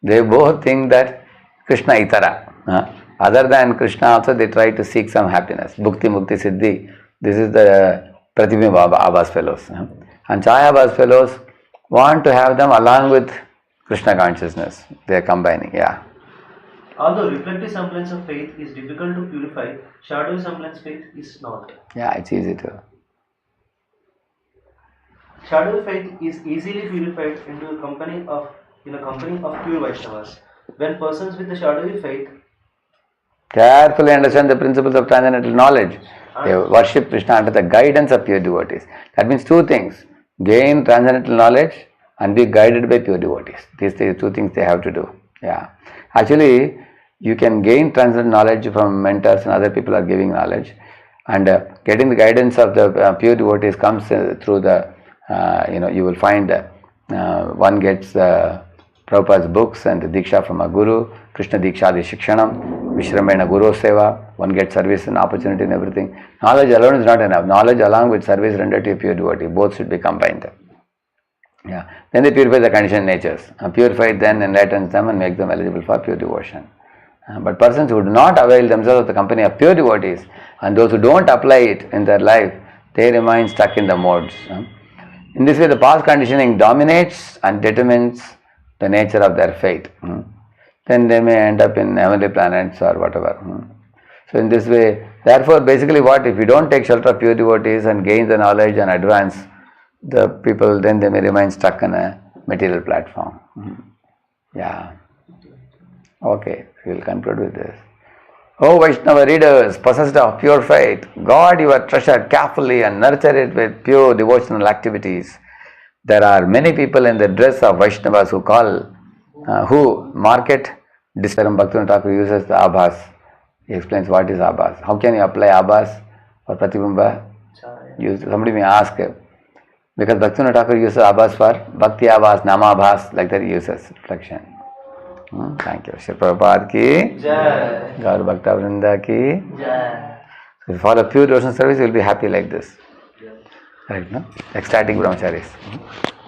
they both think that Krishna Itara. Other than Krishna also they try to seek some happiness. Bhukti, Mukti, Siddhi. This is the Pratibha Abbas fellows. And Chaya Abbas fellows want to have them along with Krishna consciousness. They are combining, yeah. Although reflective semblance of faith is difficult to purify, shadowy semblance faith is not. Yeah, it's easy to. Shadowy faith is easily purified in a company of pure Vaishnavas. When persons with the shadowy faith carefully understand the principles of transcendental knowledge, they worship Krishna under the guidance of pure devotees. That means two things: gain transcendental knowledge and be guided by pure devotees. These two things they have to do. Yeah. Actually, you can gain transcendental knowledge from mentors and other people are giving knowledge, and getting the guidance of the pure devotees comes through the, you will find one gets Prabhupada's books and the Diksha from a Guru, Krishna Diksha Adi Shikshanam, Vishramena Guru Seva, one gets service and opportunity and everything. Knowledge alone is not enough. Knowledge along with service rendered to a pure devotee, both should be combined. Yeah. Then they purify the conditioned natures. Purified then enlightens them and makes them eligible for pure devotion. But persons who do not avail themselves of the company of pure devotees and those who don't apply it in their life, they remain stuck in the modes. In this way, the past conditioning dominates and determines the nature of their fate. Then they may end up in heavenly planets or whatever. So in this way, therefore, basically what, if you don't take shelter of pure devotees and gain the knowledge and advance the people, then they may remain stuck on a material platform. Yeah. Okay, we will conclude with this. O Vaishnava readers, possessed of pure faith, guard your treasure carefully and nurture it with pure devotional activities. There are many people in the dress of Vaishnavas who market disparam. Bhaktivinoda Thakur uses the abhas. He explains what is abhas. How can you apply abhas for pratibimba? Somebody may ask, because Bhaktivinoda Thakur uses abhas for bhakti abhas, nama abhas, like that he uses reflection. Thank you. Shri Prabhupada ki Jai. Gaur Bhakta Vrinda ki Jai. So if you follow pure devotional service, you will be happy like this. Right, no? Ecstatic brahmacharis.